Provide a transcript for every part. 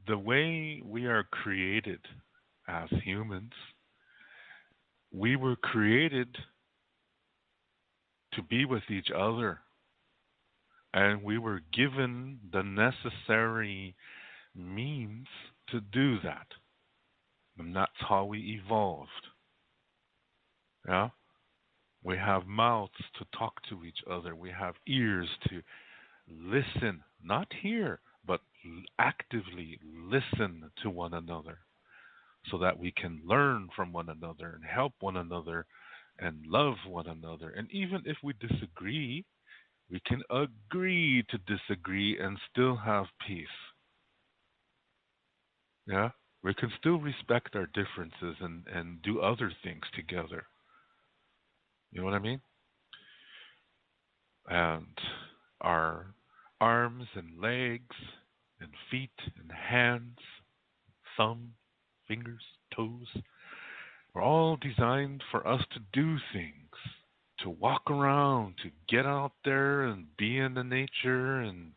The way we are created as humans, we were created to be with each other, and we were given the necessary means to do that. And that's how we evolved. Yeah? We have mouths to talk to each other. We have ears to listen, not hear, but actively listen to one another so that we can learn from one another and help one another and love one another. And even if we disagree, we can agree to disagree and still have peace. Yeah? We can still respect our differences and do other things together. You know what I mean? And our arms and legs and feet and hands, thumb, fingers, toes, are all designed for us to do things, to walk around, to get out there and be in the nature and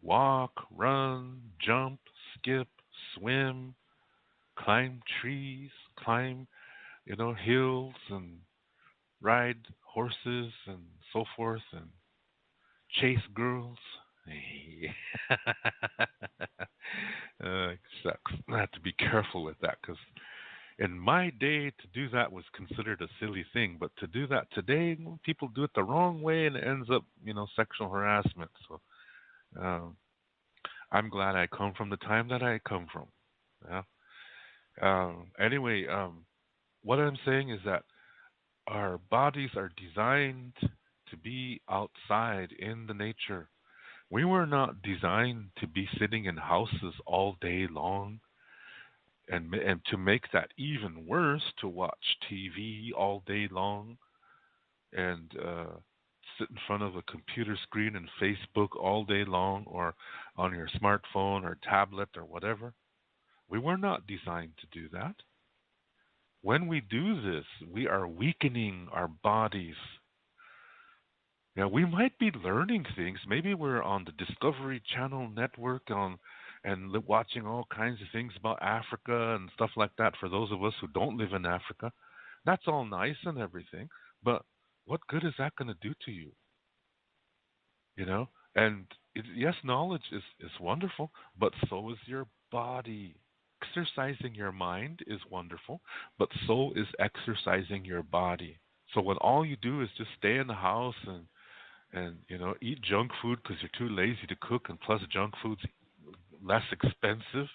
walk, run, jump, skip, swim, climb trees, climb, hills and ride horses and so forth and chase girls. Shucks. I have to be careful with that because in my day, to do that was considered a silly thing. But to do that today, people do it the wrong way and it ends up, sexual harassment. So um, I'm glad I come from the time that I come from. Yeah. Anyway, what I'm saying is that our bodies are designed to be outside in the nature. We were not designed to be sitting in houses all day long, and to make that even worse, to watch TV all day long and sit in front of a computer screen and Facebook all day long, or on your smartphone or tablet or whatever. We were not designed to do that. When we do this, we are weakening our bodies. Now, we might be learning things. Maybe we're on the Discovery Channel network watching all kinds of things about Africa and stuff like that for those of us who don't live in Africa. That's all nice and everything, but what good is that going to do to you? You know? And yes, knowledge is wonderful, but so is your body. Exercising your mind is wonderful, but so is exercising your body. So when all you do is just stay in the house and eat junk food because you're too lazy to cook, and plus junk food's less expensive,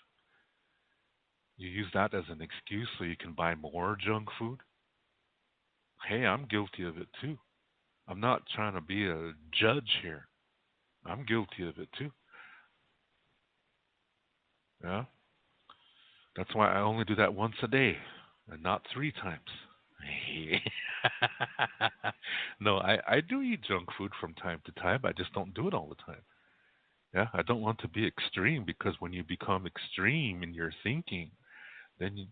you use that as an excuse so you can buy more junk food. Hey, I'm guilty of it too. I'm not trying to be a judge here. I'm guilty of it too. Yeah, that's why I only do that once a day and not three times. No, I do eat junk food from time to time. I just don't do it all the time. Yeah, I don't want to be extreme because when you become extreme in your thinking, then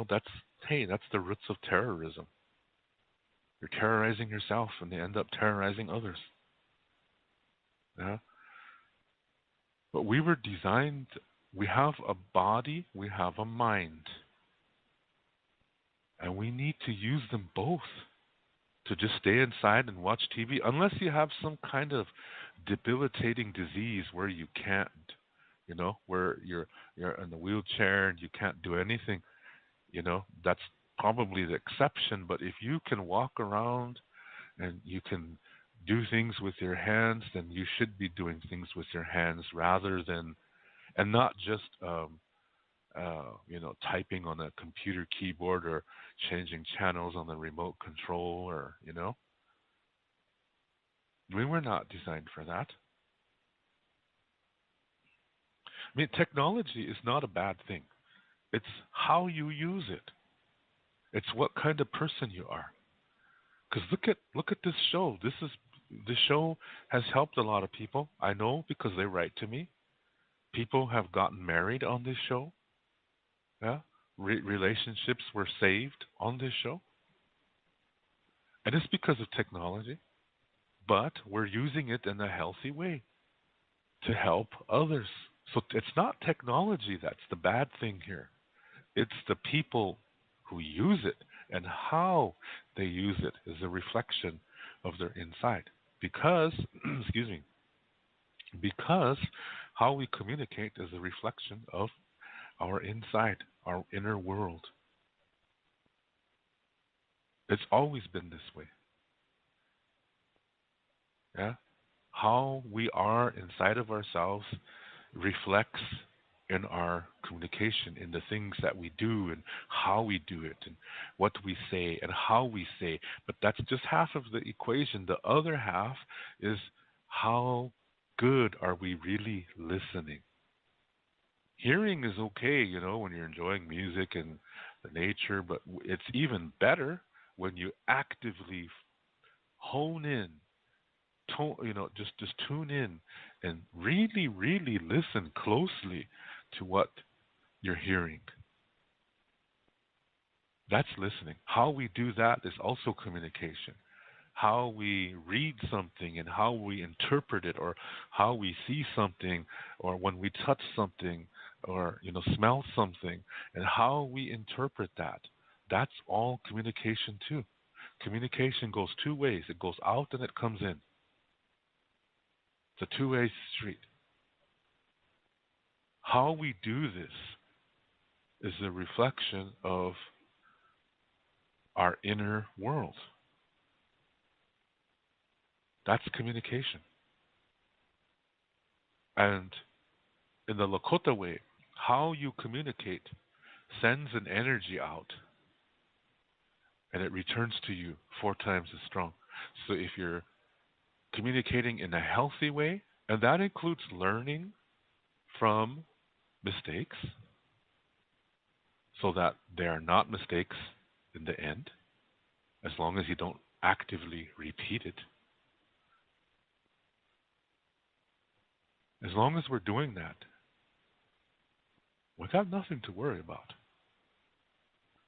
that's the roots of terrorism. You're terrorizing yourself, and they end up terrorizing others. Yeah, but we were designed. We have a body. We have a mind, and we need to use them both to just stay inside and watch TV, unless you have some kind of debilitating disease where you can't, where you're in the wheelchair and you can't do anything. That's probably the exception. But if you can walk around and you can do things with your hands, then you should be doing things with your hands rather than, and not just typing on a computer keyboard or changing channels on the remote control, or we were not designed for that. I mean, technology is not a bad thing. It's how you use it. It's what kind of person you are. Because look at this show. This show has helped a lot of people. I know because they write to me. People have gotten married on this show. Yeah, relationships were saved on this show, and it's because of technology. But we're using it in a healthy way. to help others. So it's not technology that's the bad thing here. It's the people who use it, and how they use it is a reflection of their inside. Because, excuse me, because how we communicate is a reflection of our inside, our inner world. It's always been this way. Yeah? How we are inside of ourselves reflects in our communication, in the things that we do and how we do it and what we say and how we say. But that's just half of the equation. The other half is how good are we really listening? Hearing is okay, when you're enjoying music and the nature, but it's even better when you actively hone in, just tune in and really, really listen closely to what you're hearing. That's listening. How we do that is also communication. How we read something and how we interpret it, or how we see something, or when we touch something, or smell something, and how we interpret that. That's all communication too. Communication goes two ways. It goes out and it comes in. It's a two-way street. How we do this is a reflection of our inner world. That's communication. And in the Lakota way, how you communicate sends an energy out and it returns to you 4 times as strong. So if you're communicating in a healthy way, and that includes learning from mistakes so that they are not mistakes in the end, as long as you don't actively repeat it. As long as we're doing that, we got nothing to worry about.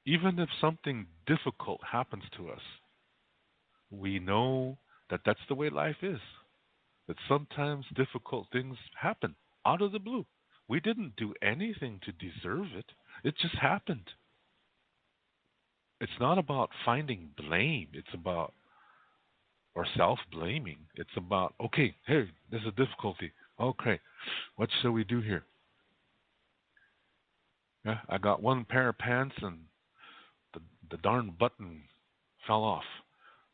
Even if something difficult happens to us, we know that that's the way life is. That sometimes difficult things happen out of the blue. We didn't do anything to deserve it. It just happened. It's not about finding blame. It's about, or self-blaming. It's about, okay, hey, there's a difficulty. Okay, what shall we do here? Yeah, I got one pair of pants and the darn button fell off.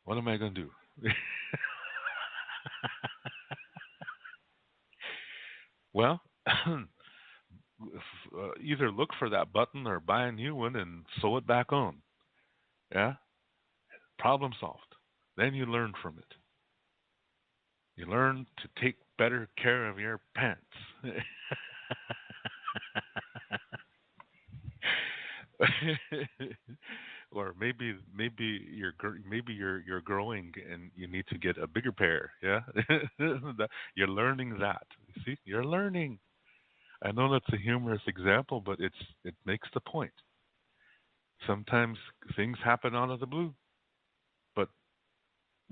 What am I going to do? Well, either look for that button or buy a new one and sew it back on. Yeah? Problem solved. Then you learn from it. You learn to take better care of your pants. Or maybe you're growing and you need to get a bigger pair. Yeah, you're learning that. You see, you're learning. I know that's a humorous example, but it makes the point. Sometimes things happen out of the blue, but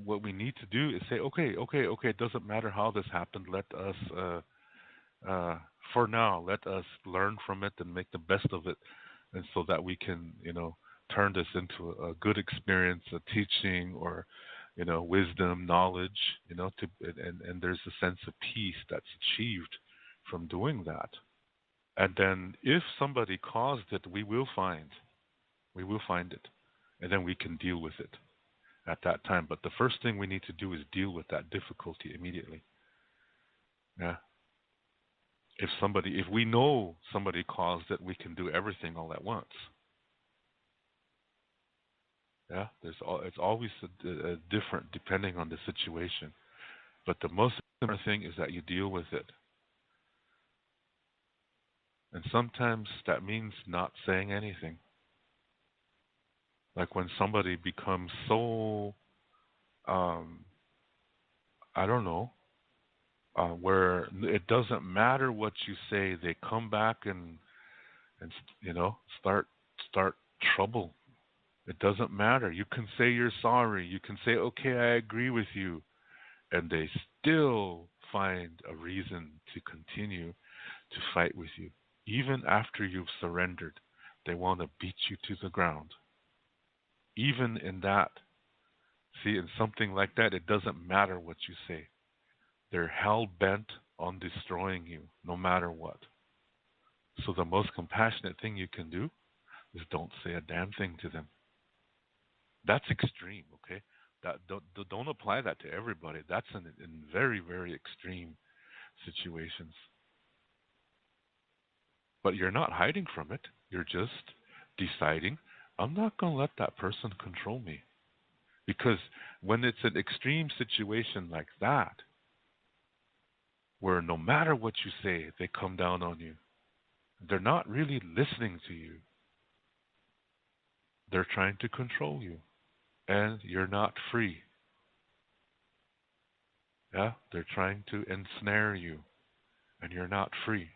what we need to do is say, okay. It doesn't matter how this happened. Let us, for now, let us learn from it and make the best of it, and so that we can, turn this into a good experience, a teaching, or, wisdom, knowledge, and there's a sense of peace that's achieved from doing that. And then, if somebody caused it, we will find it, and then we can deal with it at that time. But the first thing we need to do is deal with that difficulty immediately. Yeah. If we know somebody caused it, we can do everything all at once. Yeah. It's always a different depending on the situation. But the most important thing is that you deal with it. And sometimes that means not saying anything. Like when somebody becomes so, um, I don't know, where it doesn't matter what you say, they come back and start trouble. It doesn't matter. You can say you're sorry. You can say, okay, I agree with you, and they still find a reason to continue to fight with you. Even after you've surrendered, they want to beat you to the ground. Even in that, see, in something like that, it doesn't matter what you say. They're hell bent on destroying you, no matter what. So the most compassionate thing you can do is don't say a damn thing to them. That's extreme, okay? That don't apply that to everybody. That's in very, very extreme situations. But you're not hiding from it. You're just deciding, I'm not going to let that person control me. Because when it's an extreme situation like that, where no matter what you say, they come down on you, they're not really listening to you. They're trying to control you, and you're not free. Yeah, they're trying to ensnare you, and you're not free.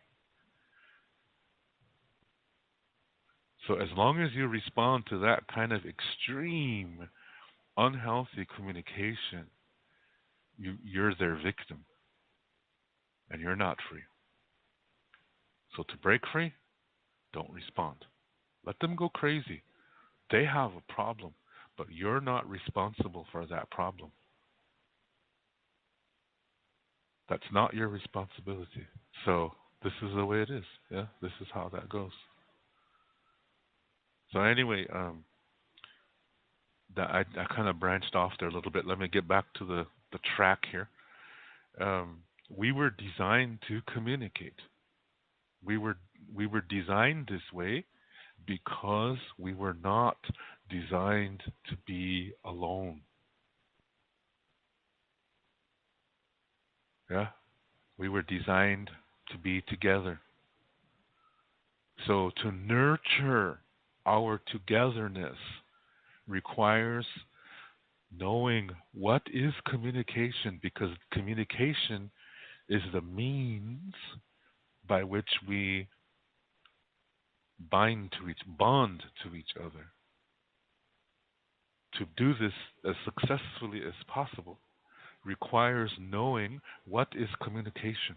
So as long as you respond to that kind of extreme, unhealthy communication, you're their victim, and you're not free. So to break free, don't respond. Let them go crazy. They have a problem, but you're not responsible for that problem. That's not your responsibility. So this is the way it is. Yeah, this is how that goes. So anyway, that I kind of branched off there a little bit. Let me get back to the track here. Um, we were designed to communicate. We were we were designed this way because we were not designed to be alone. Yeah, we were designed to be together. So to nurture our togetherness requires knowing what is communication, because communication is the means by which we bond to each other. To do this as successfully as possible requires knowing what is communication.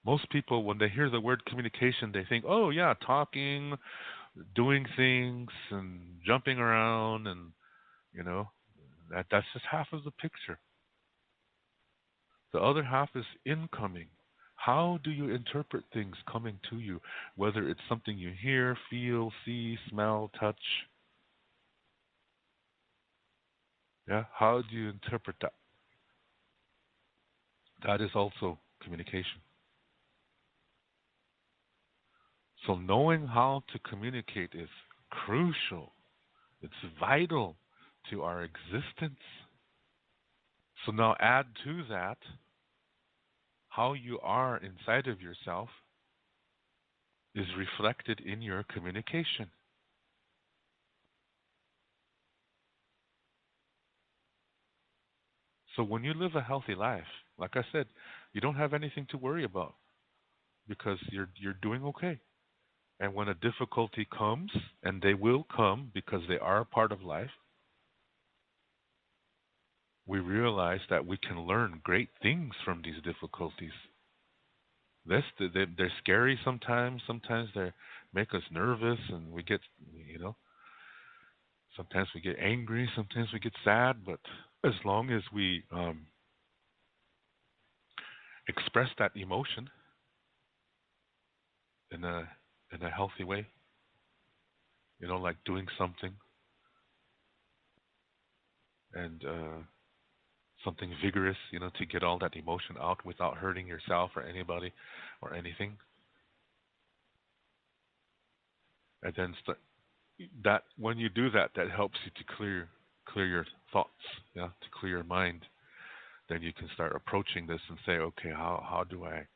Most people, when they hear the word communication, they think, oh, yeah, talking, doing things, and jumping around, and, you know, that's just half of the picture. The other half is incoming. How do you interpret things coming to you, whether it's something you hear, feel, see, smell, touch? Yeah, how do you interpret that? That is also communication. So knowing how to communicate is crucial. It's vital to our existence. So now add to that how you are inside of yourself is reflected in your communication. So when you live a healthy life, like I said, you don't have anything to worry about because you're doing okay. And when a difficulty comes, and they will come because they are a part of life, we realize that we can learn great things from these difficulties. They're scary sometimes. Sometimes they make us nervous, and we get, you know, sometimes we get angry, sometimes we get sad. But as long as we express that emotion in a healthy way, you know, like doing something and something vigorous, you know, to get all that emotion out without hurting yourself or anybody or anything, and then that when you do that, that helps you to clear your thoughts, yeah, to clear your mind. Then you can start approaching this and say, okay, how do I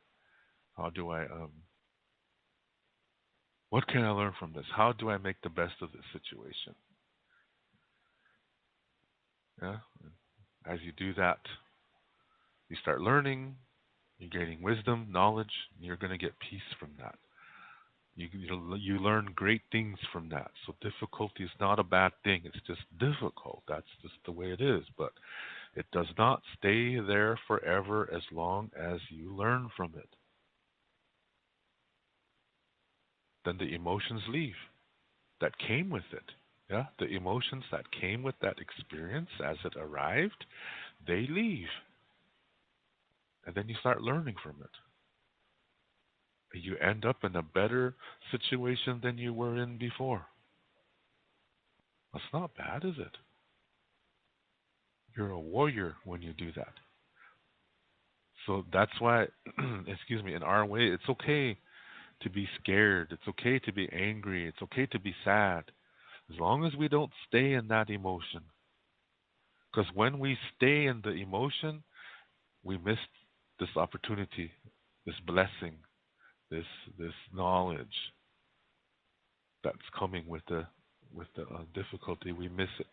what can I learn from this? How do I make the best of this situation? Yeah, as you do that, you start learning, you're gaining wisdom, knowledge, and you're going to get peace from that. You learn great things from that. So difficulty is not a bad thing. It's just difficult. That's just the way it is. But It does not stay there forever as long as you learn from it. Then the emotions leave that came with it. Yeah, the emotions that came with that experience as it arrived, they leave. And then you start learning from it. You end up in a better situation than you were in before. That's not bad, is it? You're a warrior when you do that. So that's why, excuse me, in our way, it's okay to be scared. It's okay to be angry. It's okay to be sad. As long as we don't stay in that emotion. Because when we stay in the emotion, we miss this opportunity, this blessing, this this knowledge that's coming with the difficulty. We miss it,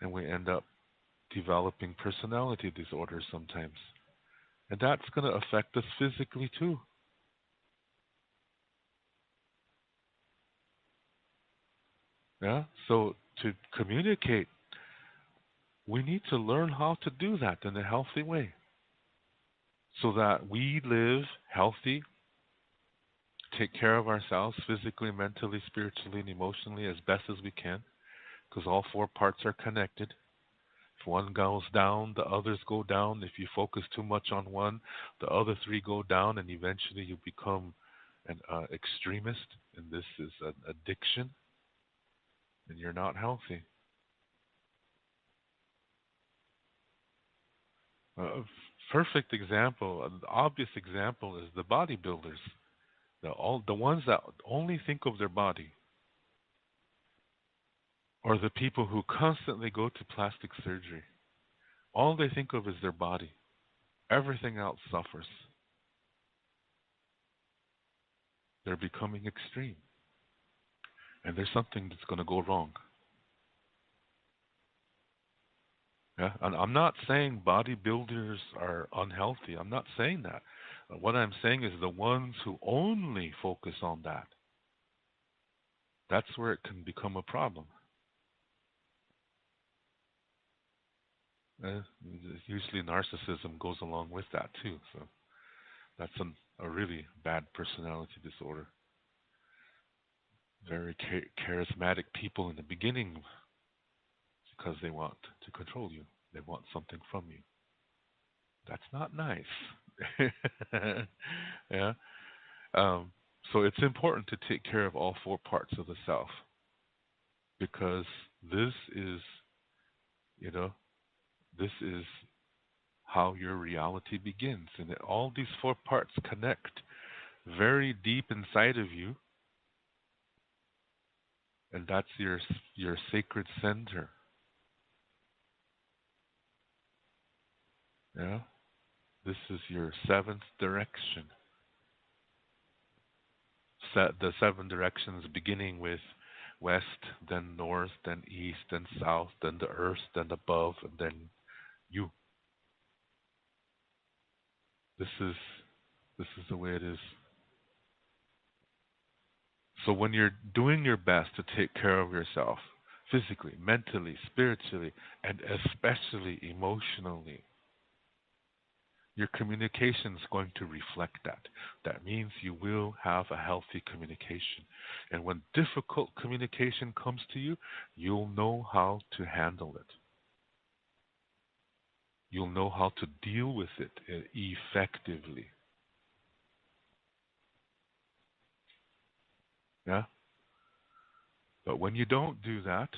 and we end up developing personality disorders sometimes, and that's going to affect us physically too. Yeah. So to communicate, we need to learn how to do that in a healthy way, so that we live healthy, take care of ourselves physically, mentally, spiritually, and emotionally as best as we can, because all four parts are connected. If one goes down, the others go down. If you focus too much on one, the other three go down, and eventually you become an extremist, and this is an addiction, and you're not healthy. A perfect example, an obvious example, is the bodybuilders, the ones that only think of their body, or the people who constantly go to plastic surgery. All they think of is their body. Everything else suffers. They're becoming extreme. And there's something that's going to go wrong. Yeah? And I'm not saying bodybuilders are unhealthy. I'm not saying that. What I'm saying is the ones who only focus on that, that's where it can become a problem. Uh, Usually narcissism goes along with that too. So that's a really bad personality disorder. Very charismatic people in the beginning because they want to control you. They want something from you. That's not nice. Yeah. Um, so it's important to take care of all four parts of the self, because this is, you know, this is how your reality begins, and all these four parts connect very deep inside of you, and that's your sacred center. Yeah. This is your seventh direction. The seven directions beginning with west, then north, then east, then south, then the earth, then above, and then you. This is this is the way it is. So when you're doing your best to take care of yourself, physically, mentally, spiritually, and especially emotionally, your communication is going to reflect that. That means you will have a healthy communication. And when difficult communication comes to you, you'll know how to handle it. You'll know how to deal with it effectively. Yeah? But when you don't do that,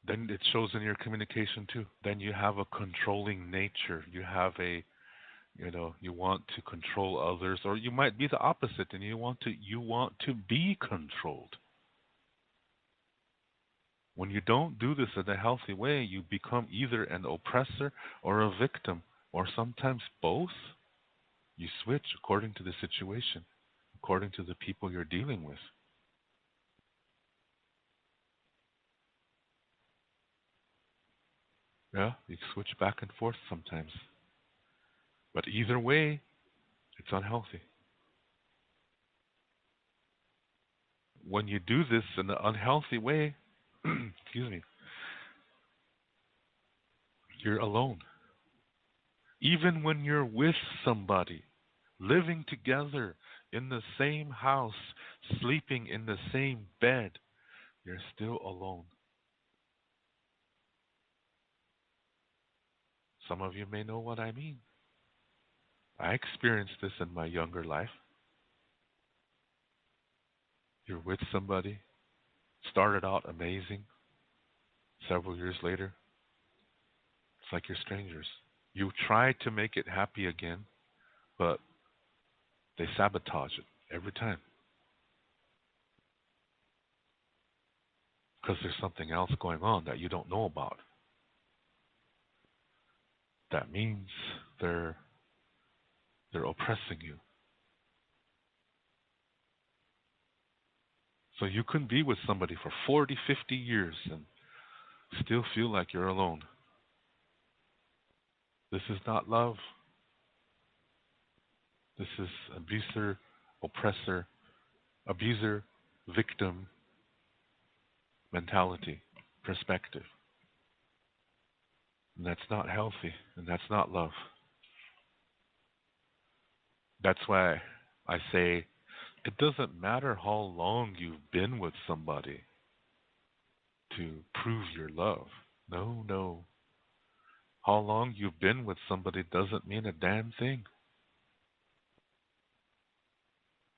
then it shows in your communication too. Then you have a controlling nature. You have you want to control others, or you might be the opposite, and you want to be controlled. When you don't do this in a healthy way, you become either an oppressor or a victim, or sometimes both. You switch according to the situation, according to the people you're dealing with. Yeah, you switch back and forth sometimes. But either way, it's unhealthy. When you do this in an unhealthy way, excuse me, You're alone. Even when you're with somebody, living together in the same house, sleeping in the same bed, you're still alone. Some of you may know what I mean. I experienced this in my younger life. You're with somebody, started out amazing. Several years later, it's like you're strangers. You try to make it happy again, but they sabotage it every time because there's something else going on that you don't know about. That means they're they're oppressing you. So you can be with somebody for 40, 50 years and still feel like you're alone. This is not love. This is abuser, oppressor, abuser, victim mentality, perspective. And that's not healthy, and that's not love. That's why I say it doesn't matter how long you've been with somebody to prove your love. No, no. How long you've been with somebody doesn't mean a damn thing.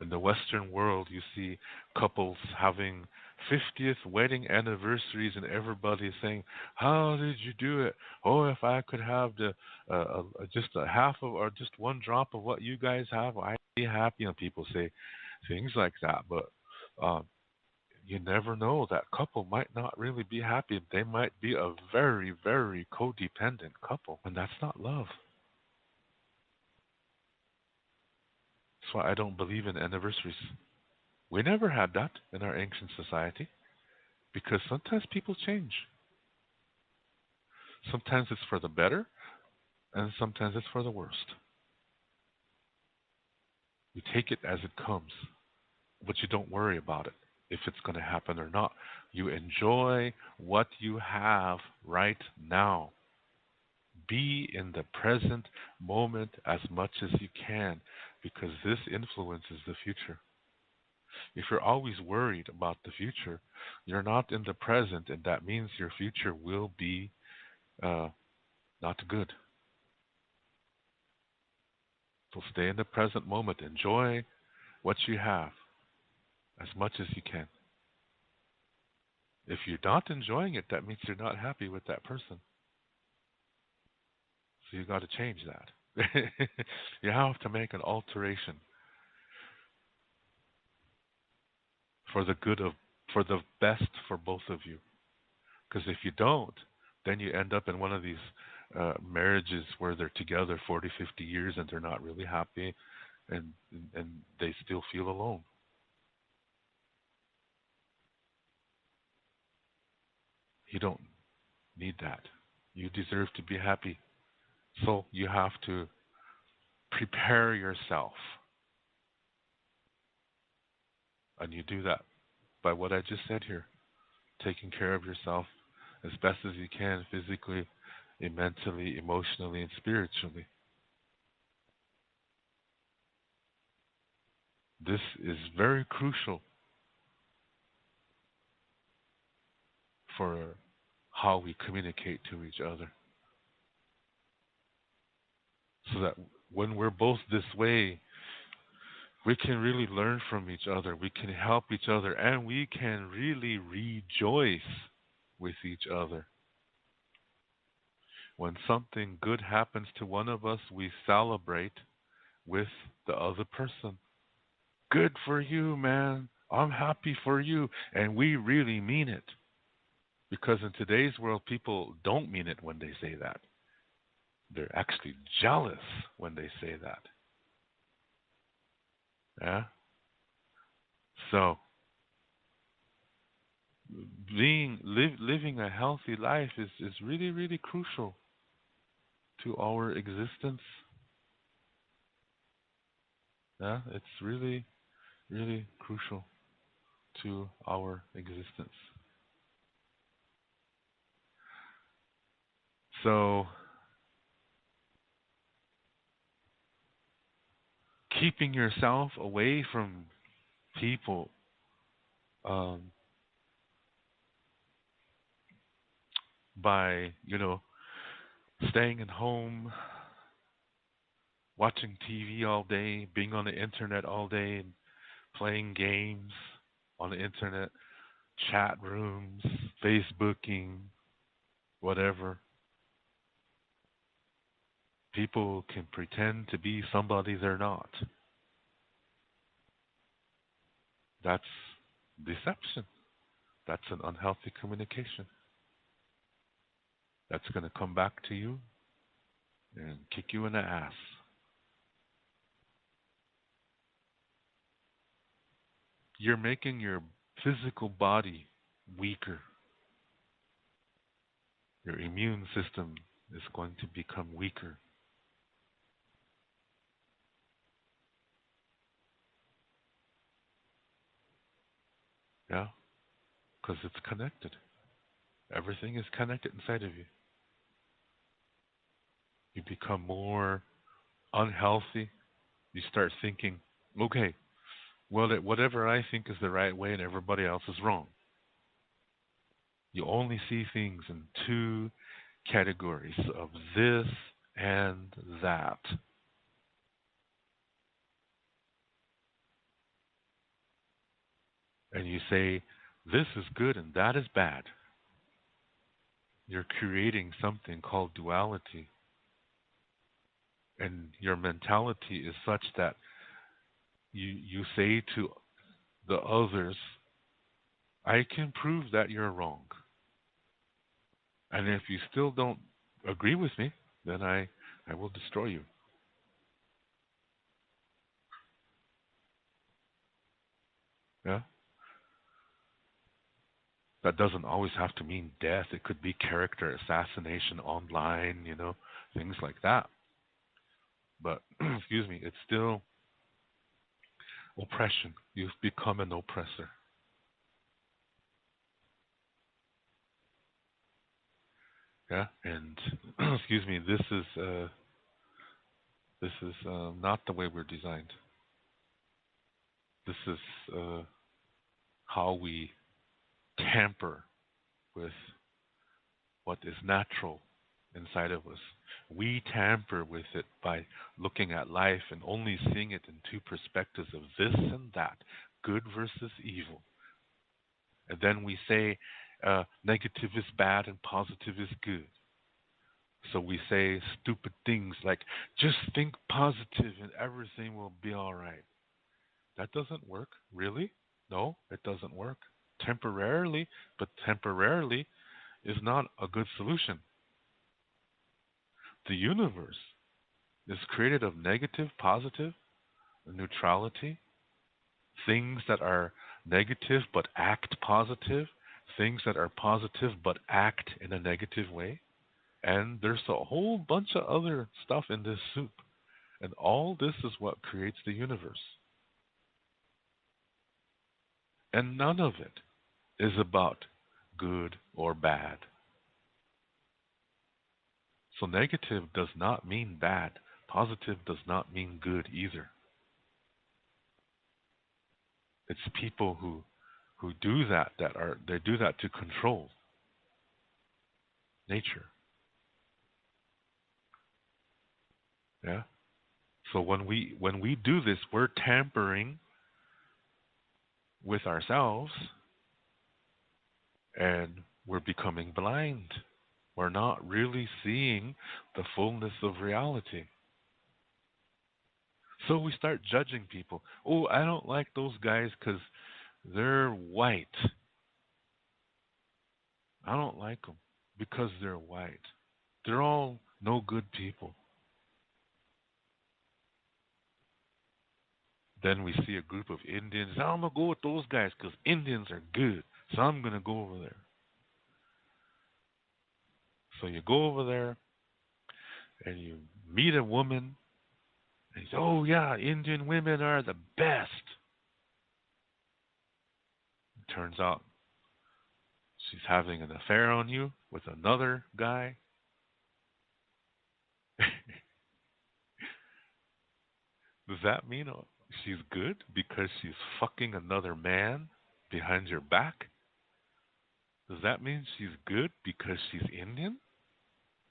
In the Western world, you see couples having 50th wedding anniversaries, and everybody saying, "How did you do it? Oh, if I could have just a half of or just one drop of what you guys have, I'd be happy." And people say things like that, but um, you never know. That couple might not really be happy. They might be a very, very codependent couple, and that's not love. That's why I don't believe in anniversaries. We never had that in our ancient society because sometimes people change. Sometimes it's for the better, and sometimes it's for the worst. You take it as it comes, but you don't worry about it if it's going to happen or not. You enjoy what you have right now. Be in the present moment as much as you can because this influences the future. If you're always worried about the future, you're not in the present, and that means your future will be uh, not good. So stay in the present moment. Enjoy what you have as much as you can. If you're not enjoying it, that means you're not happy with that person. So you got to change that. You have to make an alteration for the good of, for the best for both of you. Because if you don't, then you end up in one of these marriages where they're together 40, 50 years and they're not really happy, and and they still feel alone. You don't need that. You deserve to be happy. So you have to prepare yourself, and you do that by what I just said here, taking care of yourself as best as you can, physically, mentally, emotionally, and spiritually. This is very crucial for how we communicate to each other. So that when we're both this way, we can really learn from each other. We can help each other, and we can really rejoice with each other. When something good happens to one of us, we celebrate with the other person. Good for you, man. I'm happy for you. And we really mean it. Because in today's world, people don't mean it when they say that. They're actually jealous when they say that. Yeah? So, living a healthy life is really, really crucial to our existence. Yeah? It's really, really crucial to our existence. So keeping yourself away from people, um, by staying at home, watching TV all day, being on the internet all day, and playing games on the internet, chat rooms, Facebooking, whatever. People can pretend to be somebody they're not. That's deception. That's an unhealthy communication. That's going to come back to you and kick you in the ass. You're making your physical body weaker. Your immune system is going to become weaker. Yeah, because it's connected. Everything is connected inside of you. You become more unhealthy. You start thinking, okay, well, whatever I think is the right way and everybody else is wrong. You only see things in two categories of this and that. And you say, this is good and that is bad. You're creating something called duality. And your mentality is such that you say to the others, I can prove that you're wrong. And if you still don't agree with me, then I will destroy you. Yeah? That doesn't always have to mean death. It could be character assassination online, things like that. But, excuse me, it's still oppression. You've become an oppressor. Yeah? And, excuse me, this is not the way we're designed. This is how we tamper with what is natural inside of us. We tamper with it by looking at life and only seeing it in two perspectives of this and that, good versus evil. And then we say negative is bad and positive is good. So we say stupid things like, just think positive and everything will be all right. That doesn't work, really? No, it doesn't work. Temporarily, but temporarily is not a good solution. The universe is created of negative, positive, neutrality, things that are negative but act positive, things that are positive but act in a negative way. And there's a whole bunch of other stuff in this soup. And all this is what creates the universe. And none of it is about good or bad. So negative does not mean bad. Positive does not mean good either. It's people who do that they do that to control nature. Yeah. So when we do this, we're tampering with ourselves and we're becoming blind. We're not really seeing the fullness of reality. So we start judging people. Oh, I don't like those guys because they're white. I don't like them because they're white. They're all no good people. Then we see a group of Indians. I'm going to go with those guys because Indians are good. So I'm going to go over there. So you go over there and you meet a woman. And you say, oh, yeah, Indian women are the best. It turns out she's having an affair on you with another guy. Does that mean she's good because she's fucking another man behind your back? Does that mean she's good because she's Indian?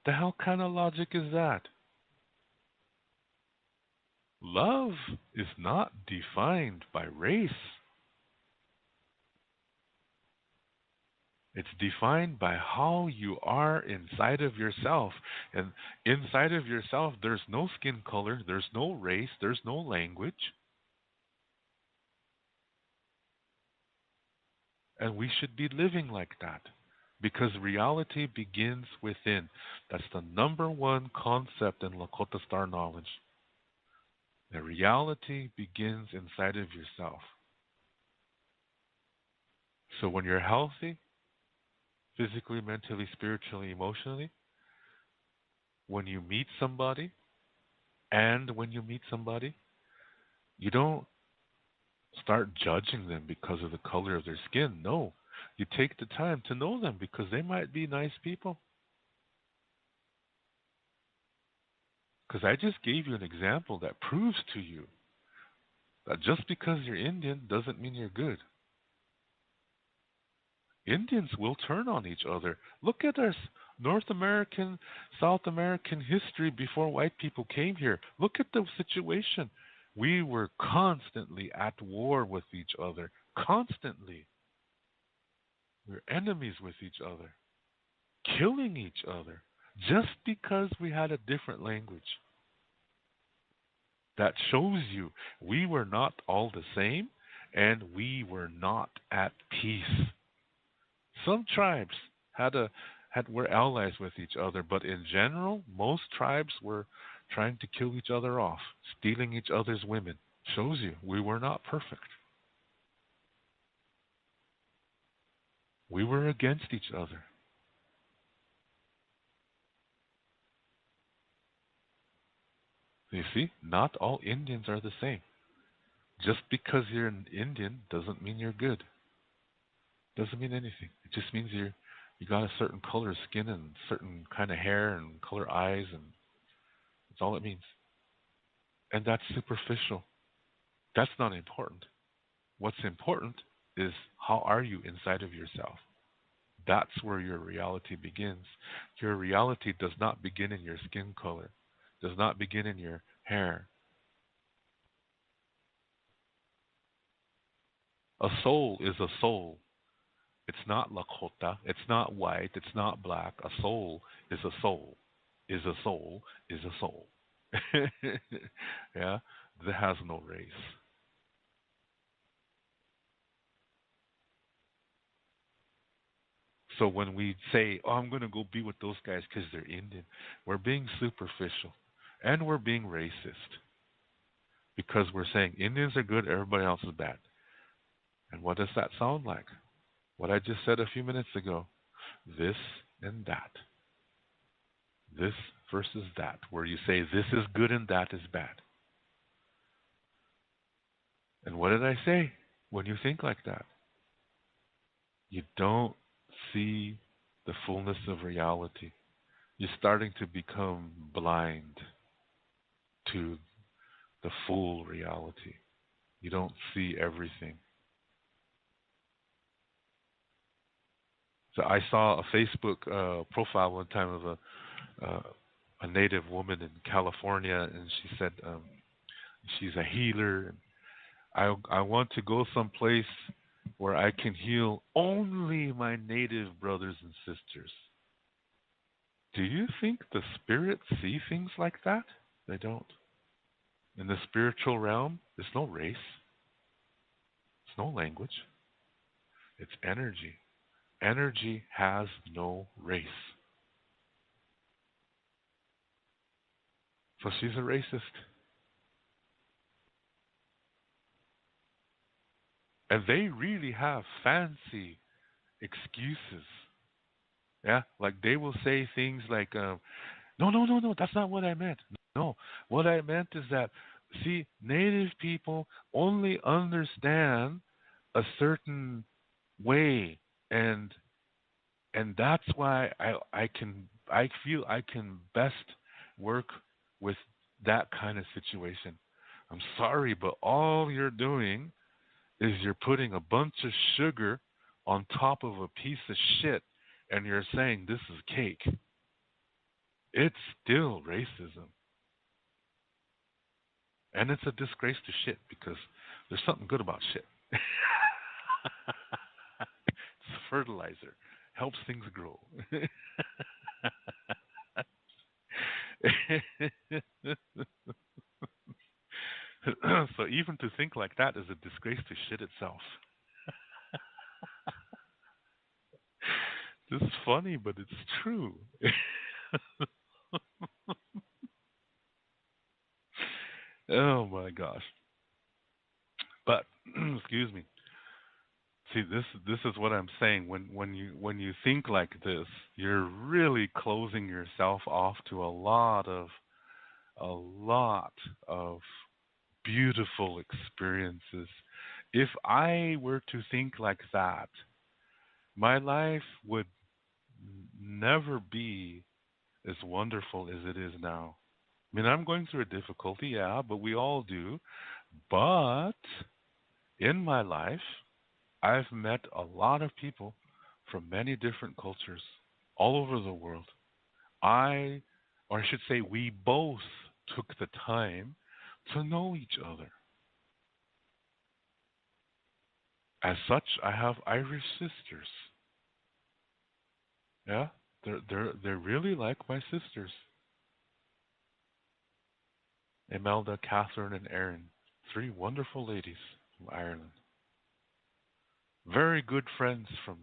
The hell kind of logic is that? Love is not defined by race. It's defined by how you are inside of yourself. And inside of yourself, there's no skin color, there's no race, there's no language. And we should be living like that because reality begins within. That's the number one concept in Lakota Star knowledge. The reality begins inside of yourself. So when you're healthy, physically, mentally, spiritually, emotionally, when you meet somebody, and when you meet somebody, you don't start judging them because of the color of their skin. No. You take the time to know them because they might be nice people. Because I just gave you an example that proves to you that just because you're Indian doesn't mean you're good. Indians will turn on each other. Look at our North American, South American history before white people came here. Look at the situation. We were constantly at war with each other. Constantly. We're enemies with each other. Killing each other. Just because we had a different language. That shows you we were not all the same and we were not at peace. Some tribes were allies with each other, but in general, most tribes were trying to kill each other off, stealing each other's women. Shows you we were not perfect. We were against each other. You see, not all Indians are the same. Just because you're an Indian doesn't mean you're good. Doesn't mean anything. It just means you got a certain color of skin and certain kind of hair and color eyes, and that's all it means. And that's superficial. That's not important. What's important is how are you inside of yourself. That's where your reality begins. Your reality does not begin in your skin color, does not begin in your hair. A soul is a soul. It's not Lakota. It's not white. It's not black. A soul is a soul. Is a soul is a soul. Yeah, that has no race. So when we say, "Oh, I'm going to go be with those guys because they're Indian," we're being superficial, and we're being racist because we're saying Indians are good, everybody else is bad. And what does that sound like? What I just said a few minutes ago. This and that. This versus that, where you say this is good and that is bad. And what did I say? When you think like that, you don't see the fullness of reality. You're starting to become blind to the full reality. You don't see everything. So I saw a Facebook profile one time of uh, a native woman in California, and she said she's a healer. And I want to go someplace where I can heal only my native brothers and sisters. Do you think the spirits see things like that? They don't. In the spiritual realm, there's no race, there's no language, it's energy. Energy has no race. So she's a racist. And they really have fancy excuses. Yeah, like they will say things like, no, no, no, no, that's not what I meant. No, what I meant is that, see, native people only understand a certain way, and that's why I feel I can best work with that kind of situation. I'm sorry, but all you're doing is you're putting a bunch of sugar on top of a piece of shit and you're saying this is cake. It's still racism. And it's a disgrace to shit because there's something good about shit. It's fertilizer, helps things grow. So even to think like that is a disgrace to shit itself. This is funny, but it's true. Oh my gosh. But excuse me. See, this is what I'm saying. When you think like this, you're really closing yourself off to a lot of beautiful experiences. If I were to think like that, my life would never be as wonderful as it is now. I mean, I'm going through a difficulty, yeah, but we all do. But in my life, I've met a lot of people from many different cultures all over the world. I, or I should say, we both took the time to know each other. As such, I have Irish sisters. Yeah, they're really like my sisters, Imelda, Catherine, and Erin. Three wonderful ladies from Ireland. Very good friends from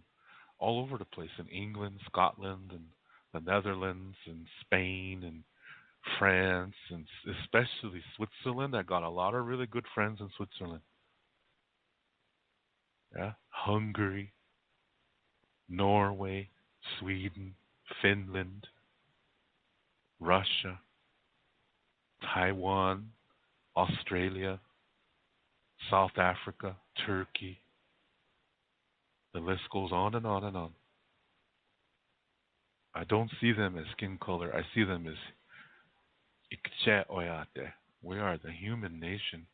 all over the place in England, Scotland, and the Netherlands, and Spain, and France, and especially Switzerland. I got a lot of really good friends in Switzerland. Yeah, Hungary, Norway, Sweden, Finland, Russia, Taiwan, Australia, South Africa, Turkey. The list goes on and on and on. I don't see them as skin color. I see them as ikche oyate. We are the human nation.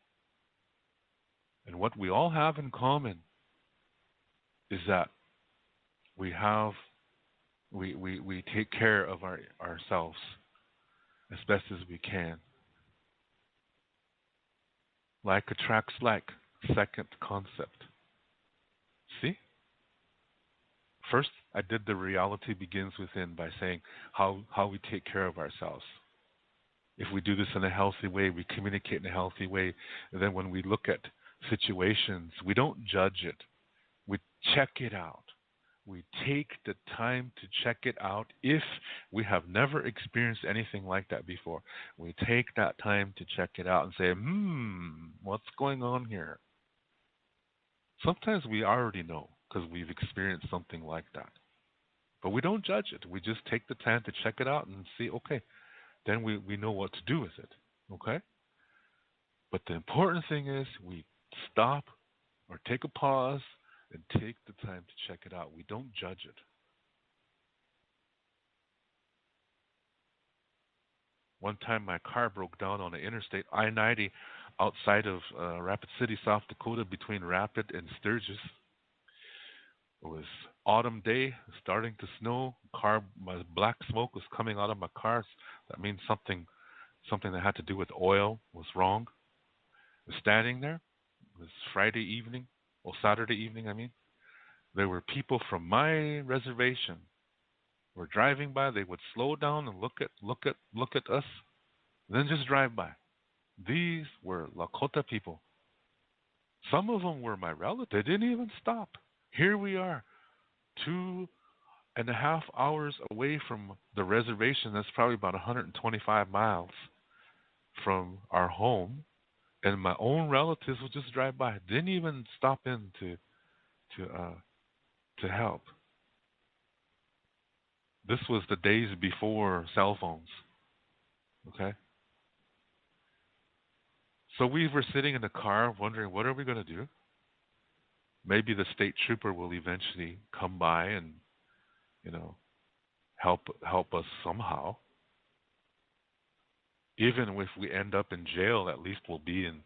And what we all have in common is that we have we take care of ourselves as best as we can. Like attracts like, second concept. See? First, I did the reality begins within by saying how we take care of ourselves. If we do this in a healthy way, we communicate in a healthy way, and then when we look at situations, we don't judge it. We check it out. We take the time to check it out if we have never experienced anything like that before. We take that time to check it out and say, what's going on here? Sometimes we already know because we've experienced something like that. But we don't judge it. We just take the time to check it out and see, okay, then we know what to do with it. Okay? But the important thing is we stop or take a pause and take the time to check it out. We don't judge it. One time my car broke down on the interstate I 90 outside of Rapid City, South Dakota, between Rapid and Sturgis. It was autumn day, starting to snow. My black smoke was coming out of my car. That means something that had to do with oil was wrong. I was standing there. It was Friday evening, or Saturday evening, I mean. There were people from my reservation were driving by. They would slow down and look at us, then just drive by. These were Lakota people. Some of them were my relatives. They didn't even stop. Here we are, 2.5 hours away from the reservation. That's probably about 125 miles from our home, and my own relatives would just drive by. Didn't even stop in to uh, to help. This was the days before cell phones. Okay, so we were sitting in the car wondering what are we going to do. Maybe the state trooper will eventually come by and you know help us somehow. Even if we end up in jail, at least we'll be in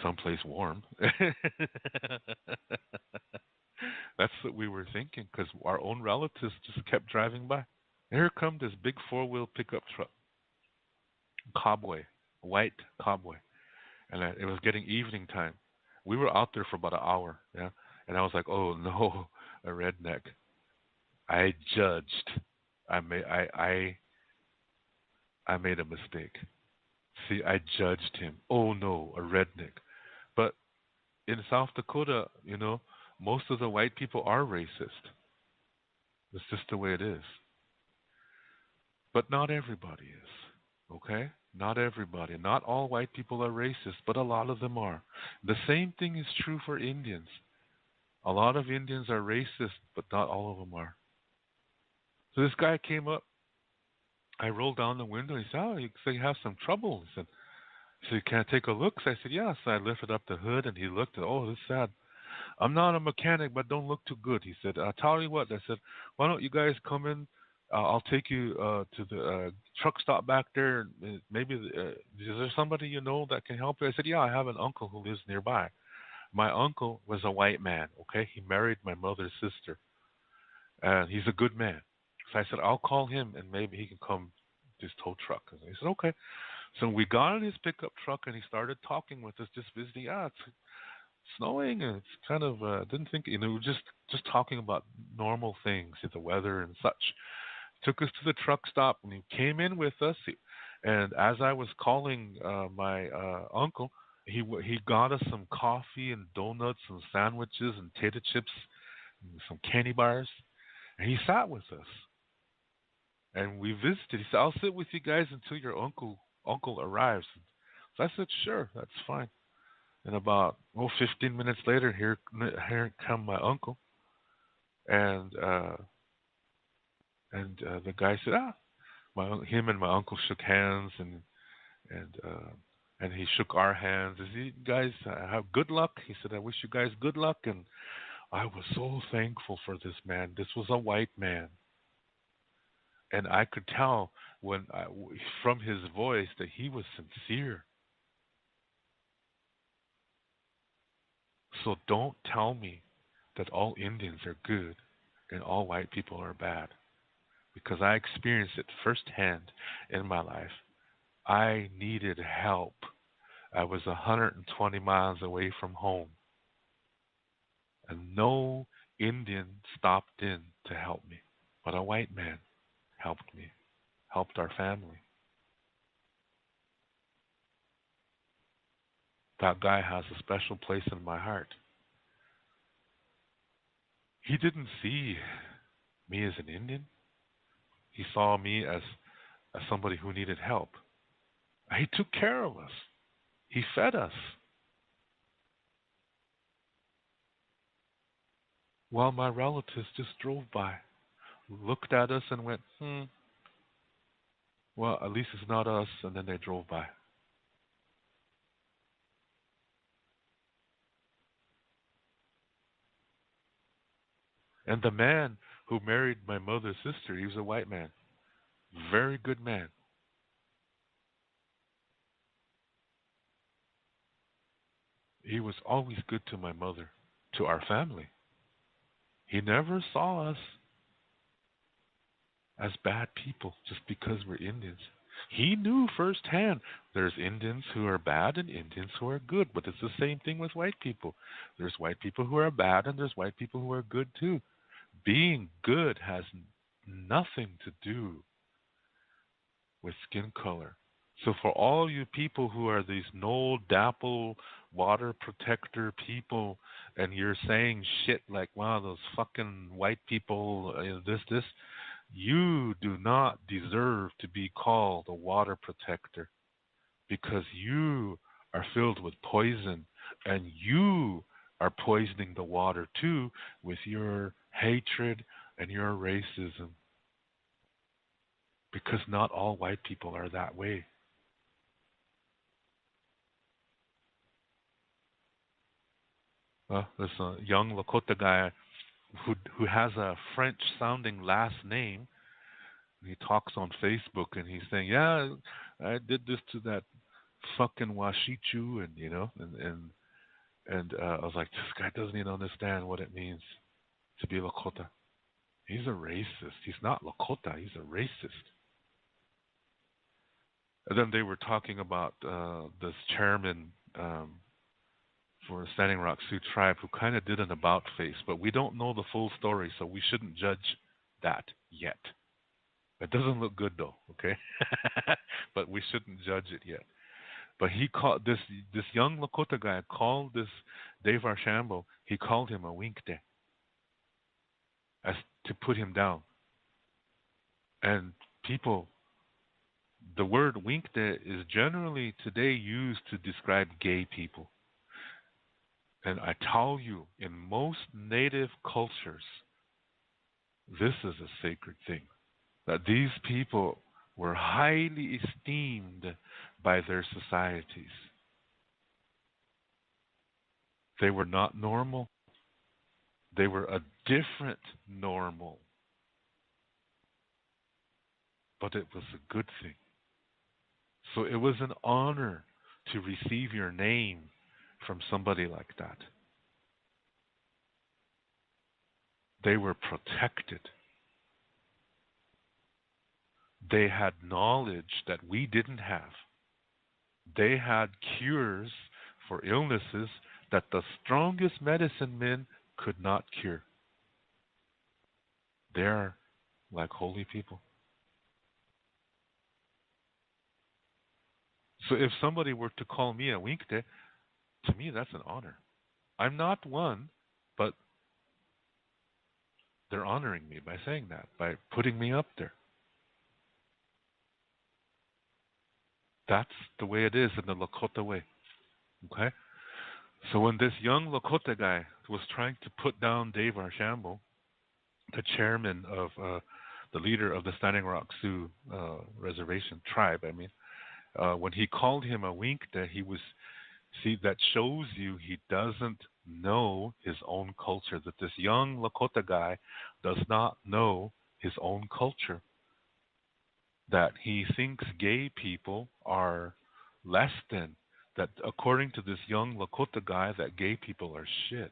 someplace warm. That's what we were thinking because our own relatives just kept driving by. And here come this big four-wheel pickup truck, cowboy, white cowboy, and it was getting evening time. We were out there for about an hour, yeah, and I was like, oh no, a redneck. I judged. I made a mistake. See, I judged him. Oh no, a redneck. But in South Dakota, most of the white people are racist. It's just the way it is. But not everybody is. Okay? Not everybody. Not all white people are racist, but a lot of them are. The same thing is true for Indians. A lot of Indians are racist, but not all of them are. So this guy came up. I rolled down the window. He said, "Oh, you say you have some trouble." He said, "Can I take a look?" So I said, "Yeah." So I lifted up the hood, and he looked. And, oh, this is sad. "I'm not a mechanic, but don't look too good." He said, "I'll tell you what." I said, "Why don't you guys come in? I'll take you to the truck stop back there. Maybe is there somebody you know that can help you?" I said, "Yeah, I have an uncle who lives nearby." My uncle was a white man. Okay, he married my mother's sister, and he's a good man. So I said, "I'll call him, and maybe he can come this tow truck." And he said, "Okay." So we got in his pickup truck, and he started talking with us, just visiting. Yeah, it's snowing, and it's kind of didn't think just talking about normal things, the weather and such. Took us to the truck stop, and he came in with us. And as I was calling my uncle, he got us some coffee and donuts and sandwiches and potato chips and some candy bars, and he sat with us and we visited. He said, "I'll sit with you guys until your uncle arrives." So I said, "Sure, that's fine." And about 15 minutes later, here come my uncle, and the guy said, him and my uncle shook hands, and uh, and he shook our hands. He said, "You guys have good luck." He said, "I wish you guys good luck." And I was so thankful for this man. This was a white man, and I could tell from his voice that he was sincere. So don't tell me that all Indians are good and all white people are bad, because I experienced it firsthand in my life. I needed help. I was 120 miles away from home, and no Indian stopped in to help me. But a white man helped me, helped our family. That guy has a special place in my heart. He didn't see me as an Indian. He saw me as somebody who needed help. He took care of us. He fed us while my relatives just drove by, looked at us, and went, well, at least it's not us, and then they drove by. And the man who married my mother's sister, he was a white man. Very good man. He was always good to my mother, to our family. He never saw us as bad people just because we're Indians. He knew firsthand there's Indians who are bad and Indians who are good, but it's the same thing with white people. There's white people who are bad and there's white people who are good too. Being good has nothing to do with skin color. So for all you people who are these no dapple water protector people, and you're saying shit like, "Wow, those fucking white people, this," you do not deserve to be called a water protector, because you are filled with poison, and you are poisoning the water too with your hatred and your racism, because not all white people are that way. There's a young Lakota guy who has a French sounding last name. He talks on Facebook and he's saying, "Yeah, I did this to that fucking Washichu, and I was like, this guy doesn't even understand what it means to be Lakota. He's a racist. He's not Lakota. He's a racist. And then they were talking about this chairman for Standing Rock Sioux tribe who kind of did an about face, but we don't know the full story, so we shouldn't judge that yet. It doesn't look good though, okay? But we shouldn't judge it yet. But he called this young Lakota guy called this Dave Archambault. He called him a winkte as to put him down. And people, the word winkte is generally today used to describe gay people. And I tell you, in most native cultures, this is a sacred thing. That these people were highly esteemed by their societies. They were not normal. They were a different normal. But it was a good thing. So it was an honor to receive your name from somebody like that. They were protected. They had knowledge that we didn't have. They had cures for illnesses that the strongest medicine men could not cure. They're like holy people. So if somebody were to call me a winkte, to me that's an honor. I'm not one, but they're honoring me by saying that, by putting me up there. That's the way it is in the Lakota way. Okay? So when this young Lakota guy was trying to put down Dave Archambault, the chairman of the leader of the Standing Rock Sioux reservation tribe, when he called him a winkta, that shows you he doesn't know his own culture, that this young Lakota guy does not know his own culture, that he thinks gay people are less than, that according to this young Lakota guy, that gay people are shit.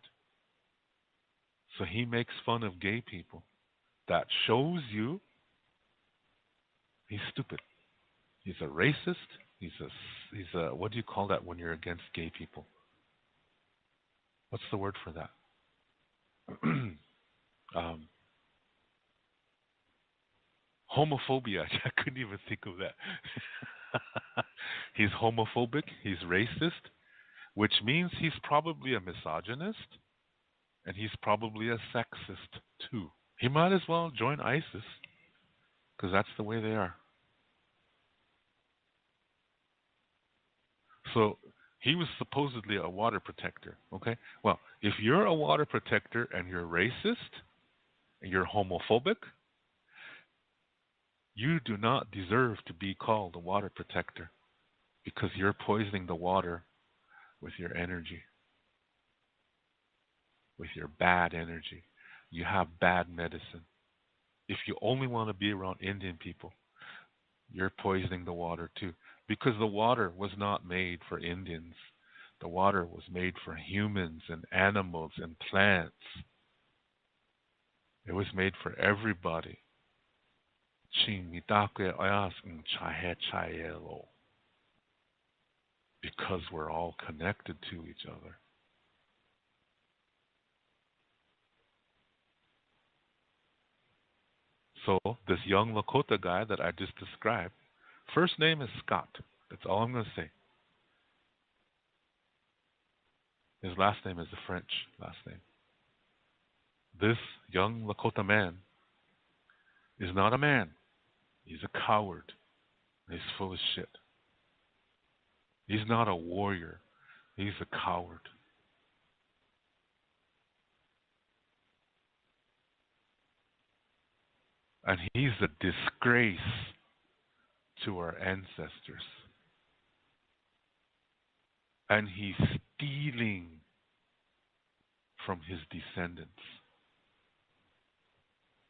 So he makes fun of gay people. That shows you he's stupid. He's a racist. He's a what do you call that when you're against gay people? What's the word for that? Homophobia. I couldn't even think of that. He's homophobic. He's racist, which means he's probably a misogynist, and he's probably a sexist too. He might as well join ISIS, because that's the way they are. So he was supposedly a water protector. Okay, well, if you're a water protector and you're racist and you're homophobic, you do not deserve to be called a water protector, because you're poisoning the water with your energy, with your bad energy. You have bad medicine. If you only want to be around Indian people, you're poisoning the water too. Because the water was not made for Indians. The water was made for humans and animals and plants. It was made for everybody. Because we're all connected to each other. So this young Lakota guy that I just described, first name is Scott. That's all I'm going to say. His last name is a French last name. This young Lakota man is not a man. He's a coward. He's full of shit. He's not a warrior. He's a coward. And he's a disgrace to our ancestors. And he's stealing from his descendants.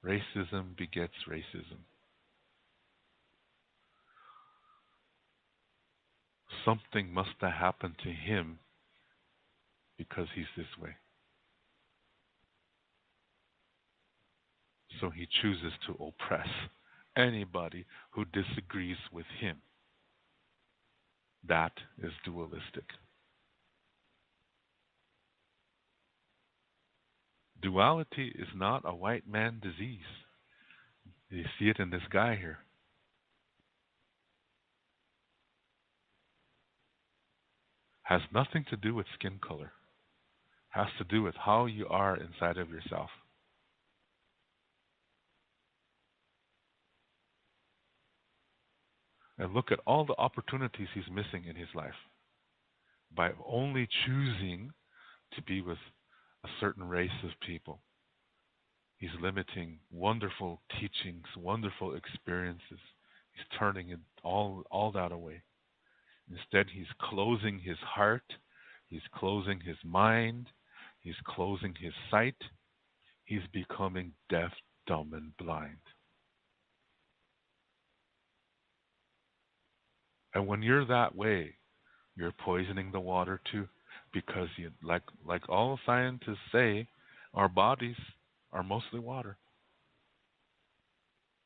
Racism begets racism. something must have happened to him because he's this way. So he chooses to oppress anybody who disagrees with him. That is dualistic. Duality is not a white man disease. You see it in this guy here. Has nothing to do with skin color. Has to do with how you are inside of yourself. And look at all the opportunities he's missing in his life by only choosing to be with a certain race of people. He's limiting wonderful teachings, wonderful experiences. He's turning it all that away. Instead, he's closing his heart, he's closing his mind, he's closing his sight. He's becoming deaf, dumb, and blind. And when you're that way, you're poisoning the water too, because like all scientists say, our bodies are mostly water,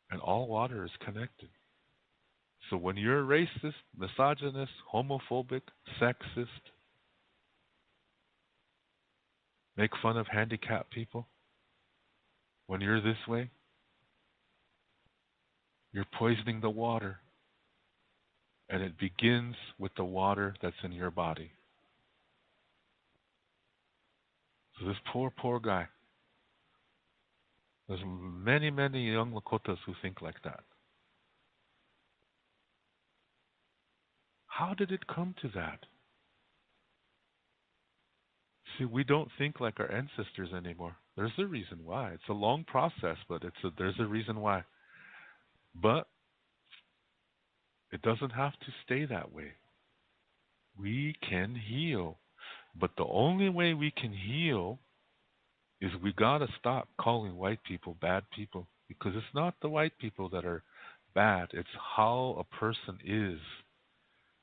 and all water is connected. So when you're racist, misogynist, homophobic, sexist, make fun of handicapped people, when you're this way, you're poisoning the water. And it begins with the water that's in your body. So this poor guy, there's many young Lakotas who think like that. How did it come to that? See, we don't think like our ancestors anymore. There's a reason why. It's a long process, but there's a reason why. But it doesn't have to stay that way. We can heal. But the only way we can heal is we got to stop calling white people bad people, because it's not the white people that are bad. It's how a person is,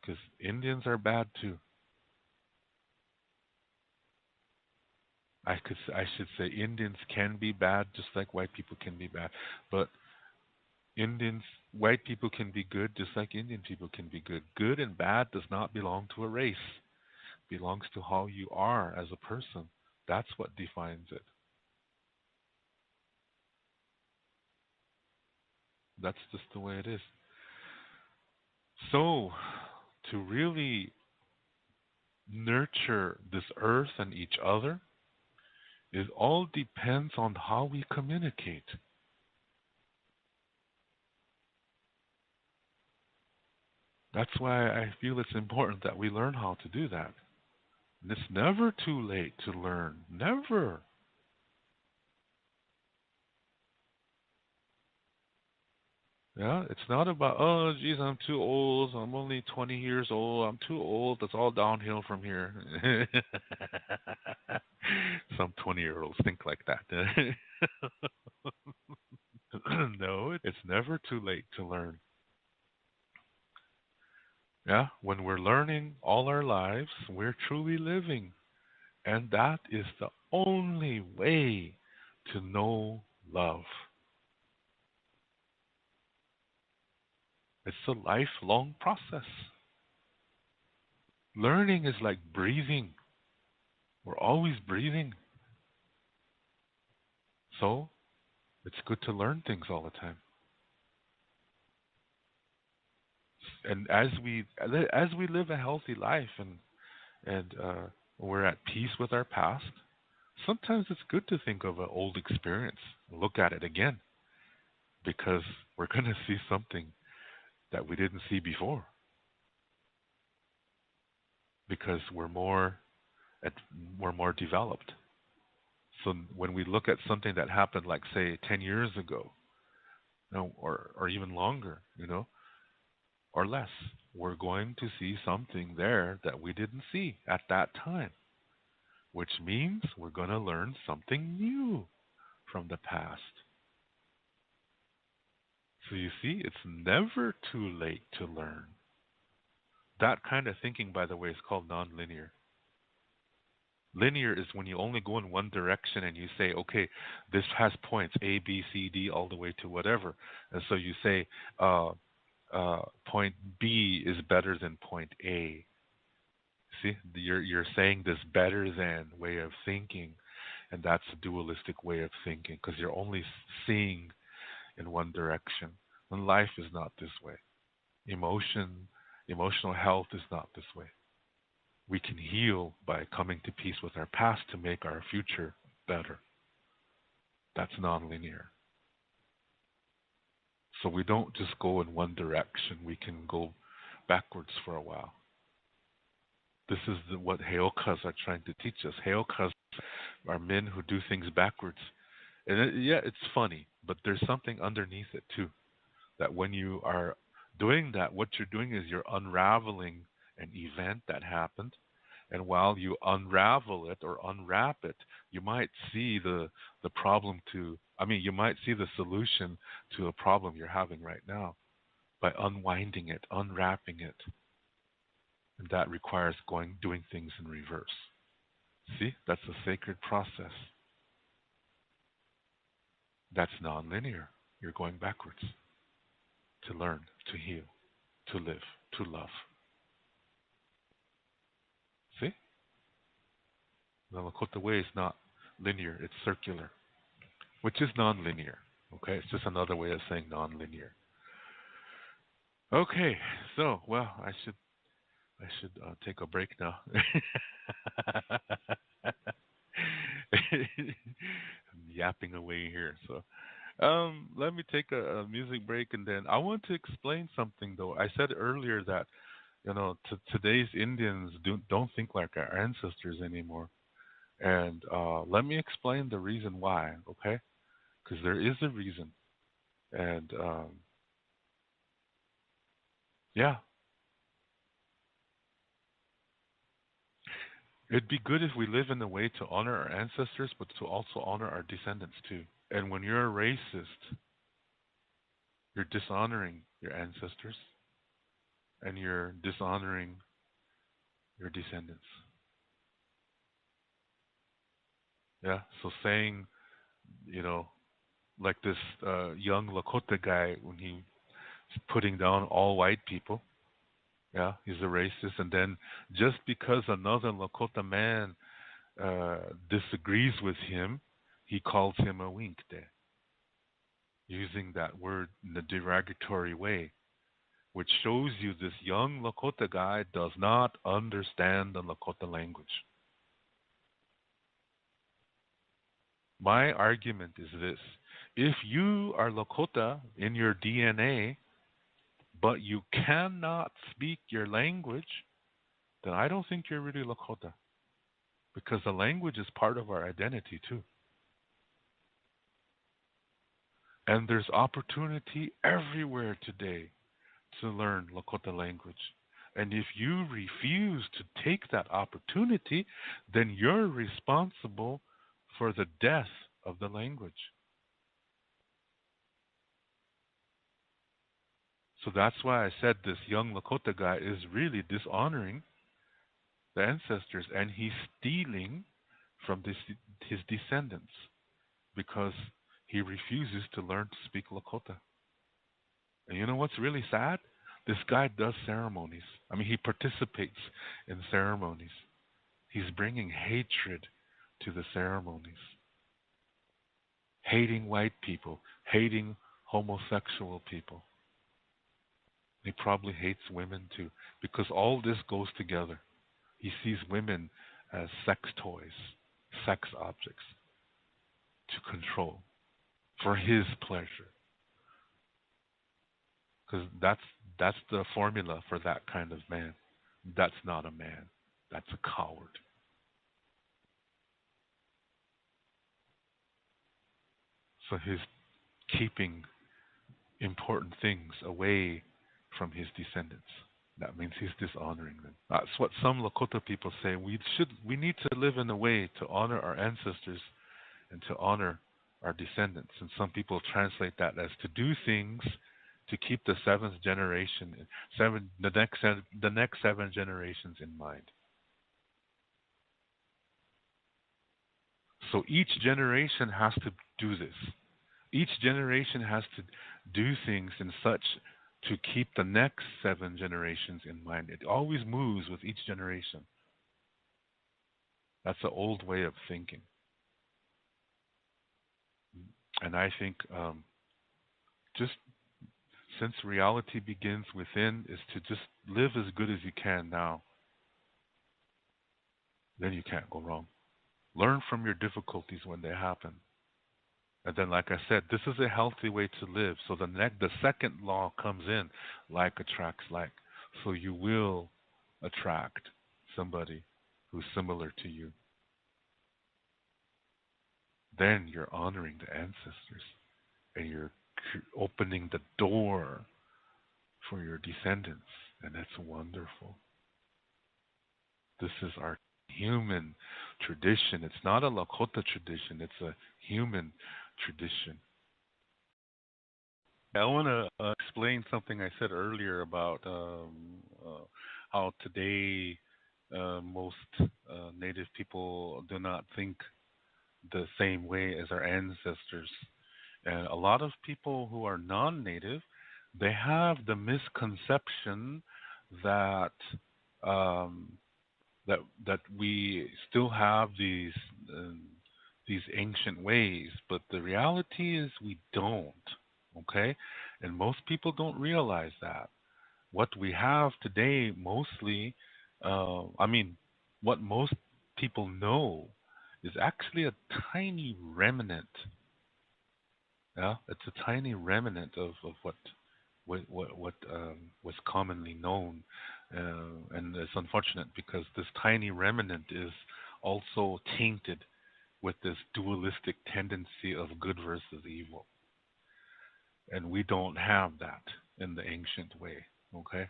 because Indians are bad too. I should say Indians can be bad just like white people can be bad, but white people can be good just like Indian people can be good. Good and bad does not belong to a race. It belongs to how you are as a person. That's what defines it. That's just the way it is. So, to really nurture this earth and each other, it all depends on how we communicate. That's why I feel it's important that we learn how to do that. And it's never too late to learn. Never. Yeah, it's not about, oh, geez, I'm too old. I'm only 20 years old. I'm too old. It's all downhill from here. Some 20-year-olds think like that. No, it's never too late to learn. Yeah, when we're learning all our lives, we're truly living. And that is the only way to know love. It's a lifelong process. Learning is like breathing. We're always breathing. So, it's good to learn things all the time. And as we live a healthy life and we're at peace with our past, sometimes it's good to think of an old experience, look at it again, because we're going to see something that we didn't see before, because we're more developed. So when we look at something that happened, like say 10 years ago, or even longer, or less, we're going to see something there that we didn't see at that time, which means we're going to learn something new from the past. So you see, it's never too late to learn. That kind of thinking, by the way, is called nonlinear. Linear is when you only go in one direction and you say, okay, this has points A, B, C, D, all the way to whatever. And so you say, uh, point B is better than point A. See, you're saying this better than way of thinking, and that's a dualistic way of thinking because you're only seeing in one direction. And life is not this way. Emotional health is not this way. We can heal by coming to peace with our past to make our future better. That's nonlinear. So we don't just go in one direction. We can go backwards for a while. This is what Heokas are trying to teach us. Heokas are men who do things backwards. And yeah, it's funny, but there's something underneath it too. That when you are doing that, what you're doing is you're unraveling an event that happened. And while you unravel it or unwrap it, you might see the problem you might see the solution to a problem you're having right now by unwinding it, unwrapping it. And that requires doing things in reverse. See, that's a sacred process. That's nonlinear. You're going backwards to learn, to heal, to live, to love. See? The Lakota way is not linear, it's circular, which is nonlinear. Okay, it's just another way of saying nonlinear. Okay, so I should take a break now. I'm yapping away here. So let me take a music break, and then I want to explain something. Though I said earlier that today's Indians don't think like our ancestors anymore, and let me explain the reason why. Okay, because there is a reason, and yeah, it'd be good if we live in a way to honor our ancestors, but to also honor our descendants too. And when you're a racist, you're dishonoring your ancestors and you're dishonoring your descendants. Yeah. So saying, you know, like this young Lakota guy when he's putting down all white people. Yeah, he's a racist, and then just because another Lakota man disagrees with him, he calls him a winkte, using that word in a derogatory way, which shows you this young Lakota guy does not understand the Lakota language. My argument is this: if you are Lakota in your DNA, but you cannot speak your language, then I don't think you're really Lakota, because the language is part of our identity too. And there's opportunity everywhere today to learn Lakota language. And if you refuse to take that opportunity, then you're responsible for the death of the language. So that's why I said this young Lakota guy is really dishonoring the ancestors, and he's stealing from his descendants because he refuses to learn to speak Lakota. And you know what's really sad? This guy does ceremonies. I mean, he participates in ceremonies. He's bringing hatred to the ceremonies. Hating white people, hating homosexual people. He probably hates women too, because all this goes together. He sees women as sex toys, sex objects to control for his pleasure. Because that's the formula for that kind of man. That's not a man. That's a coward. So he's keeping important things away from his descendants. That means he's dishonoring them. That's what some Lakota people say. We need to live in a way to honor our ancestors and to honor our descendants. And some people translate that as to do things to keep the seventh generation, the next 7 generations in mind. So each generation has to do this. Each generation has to do things in such to keep the next 7 generations in mind. It always moves with each generation. That's the old way of thinking. And I think just since reality begins within, is to just live as good as you can now. Then you can't go wrong. Learn from your difficulties when they happen. And then, like I said, this is a healthy way to live. So the second law comes in, like attracts like. So you will attract somebody who's similar to you. Then you're honoring the ancestors, and you're opening the door for your descendants, and that's wonderful. This is our human tradition. It's not a Lakota tradition. It's a human tradition. I want to explain something I said earlier about how today most Native people do not think the same way as our ancestors. And a lot of people who are non-native, they have the misconception that um, that we still have these ancient ways, but the reality is we don't. Okay, and most people don't realize that what we have today mostly, I mean, what most people know is actually a tiny remnant. Yeah, it's a tiny remnant of what was commonly known, and it's unfortunate because this tiny remnant is also tainted with this dualistic tendency of good versus evil, and we don't have that in the ancient way. Okay,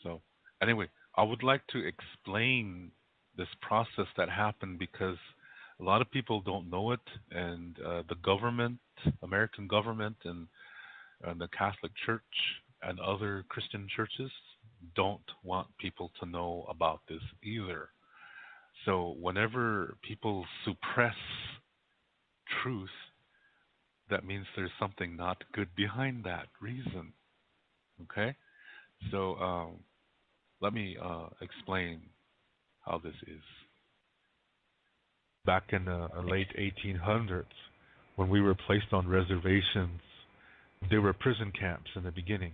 so anyway, I would like to explain this process that happened because a lot of people don't know it, and the government, American government, and the Catholic Church and other Christian churches don't want people to know about this either. So whenever people suppress truth, that means there's something not good behind that reason. Okay? So let me explain how this is. Back in the late 1800s, when we were placed on reservations, they were prison camps in the beginning.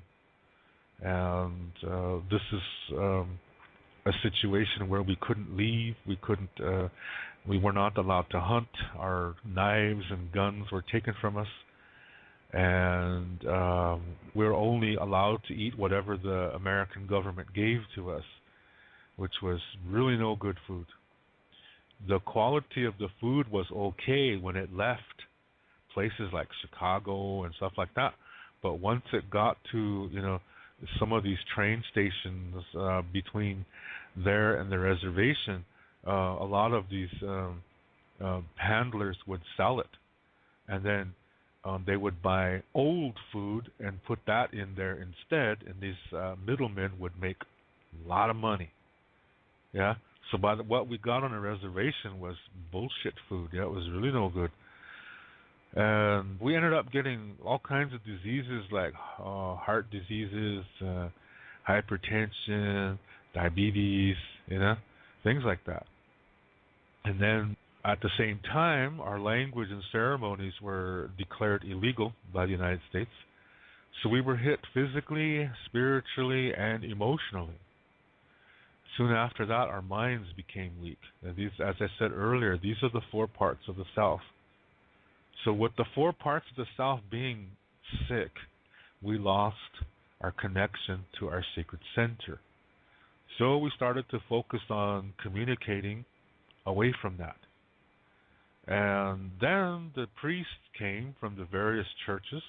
And this is a situation where we couldn't leave, we were not allowed to hunt. Our knives and guns were taken from us, and we were only allowed to eat whatever the American government gave to us, which was really no good food. The quality of the food was okay when it left places like Chicago and stuff like that, but once it got to some of these train stations between there and the reservation, a lot of these handlers would sell it, and then they would buy old food and put that in there instead, and these middlemen would make a lot of money. Yeah. So what we got on the reservation was bullshit food. Yeah, it was really no good. And we ended up getting all kinds of diseases like heart diseases, hypertension, diabetes, things like that. And then at the same time, our language and ceremonies were declared illegal by the United States. So we were hit physically, spiritually, and emotionally. Soon after that, our minds became weak. And these, as I said earlier, these are the 4 parts of the self. So with the 4 parts of the self being sick, we lost our connection to our sacred center. So we started to focus on communicating away from that. And then the priests came from the various churches,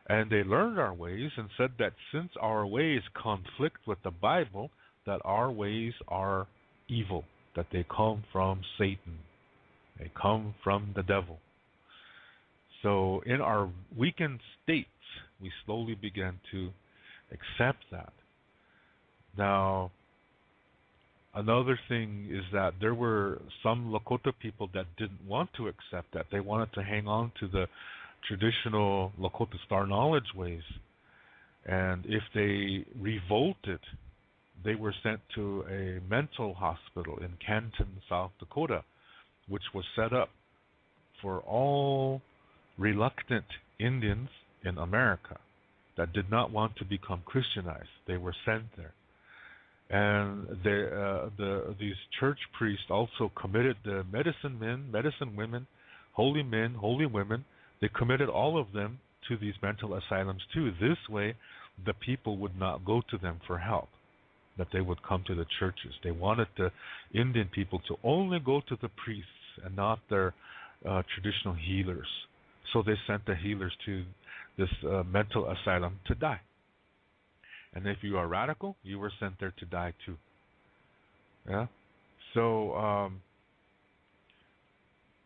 and they learned our ways and said that since our ways conflict with the Bible, that our ways are evil, that they come from Satan, they come from the devil. So in our weakened states, we slowly began to accept that. Now, another thing is that there were some Lakota people that didn't want to accept that. They wanted to hang on to the traditional Lakota Star Knowledge ways. And if they revolted, they were sent to a mental hospital in Canton, South Dakota, which was set up for all reluctant Indians in America that did not want to become Christianized. They were sent there. And these church priests also committed the medicine men, medicine women, holy men, holy women. They committed all of them to these mental asylums too. This way, the people would not go to them for help, that they would come to the churches. They wanted the Indian people to only go to the priests and not their traditional healers. So they sent the healers to this mental asylum to die. And if you are radical, you were sent there to die too. Yeah. So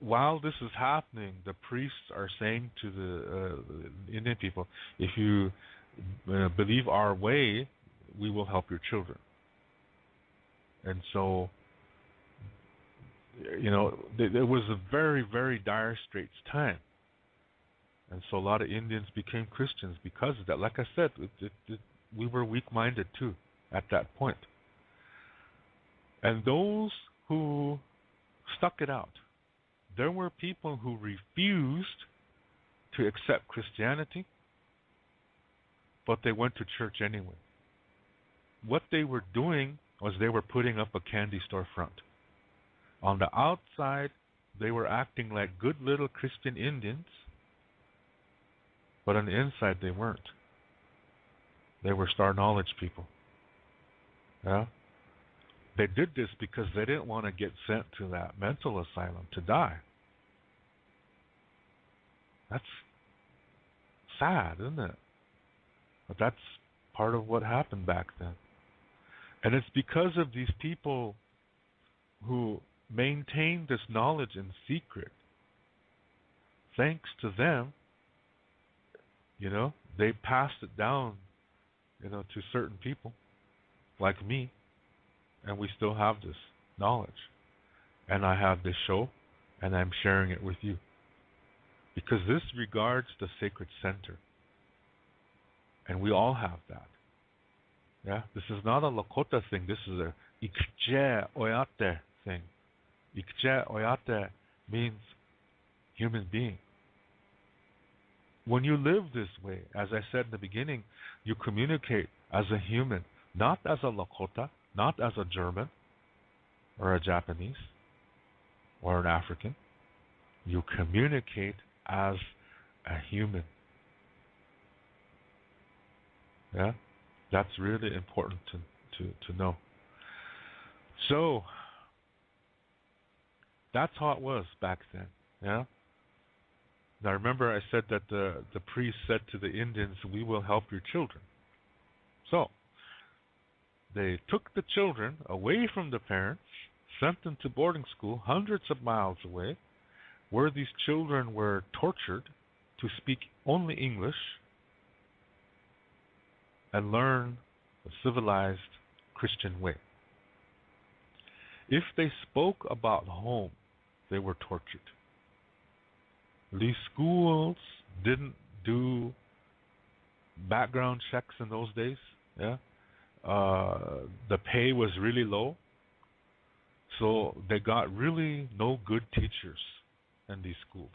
while this is happening, the priests are saying to the Indian people, if you believe our way, we will help your children. And so, there was a very, very dire straits time. And so a lot of Indians became Christians because of that. Like I said, we were weak-minded too at that point. And those who stuck it out, there were people who refused to accept Christianity, but they went to church anyway. What they were doing was they were putting up a candy store front. On the outside, they were acting like good little Christian Indians, but on the inside, they weren't. They were Star Knowledge people. Yeah? They did this because they didn't want to get sent to that mental asylum to die. That's sad, isn't it? But that's part of what happened back then. And it's because of these people who maintained this knowledge in secret. Thanks to them, they passed it down, to certain people like me, and we still have this knowledge. And I have this show, and I'm sharing it with you. Because this regards the sacred center. And we all have that. Yeah, this is not a Lakota thing. This is a Ikje Oyate thing. Ikje Oyate means human being. When you live this way, as I said in the beginning, you communicate as a human, not as a Lakota, not as a German or a Japanese or an African. You communicate as a human. Yeah, that's really important to know. So that's how it was back then. Yeah. Now remember, I said that the priest said to the Indians, "We will help your children." So they took the children away from the parents, sent them to boarding school hundreds of miles away, where these children were tortured to speak only English and learn a civilized Christian way. If they spoke about home, they were tortured. These schools didn't do background checks in those days. Yeah, the pay was really low, so they got really no good teachers in these schools.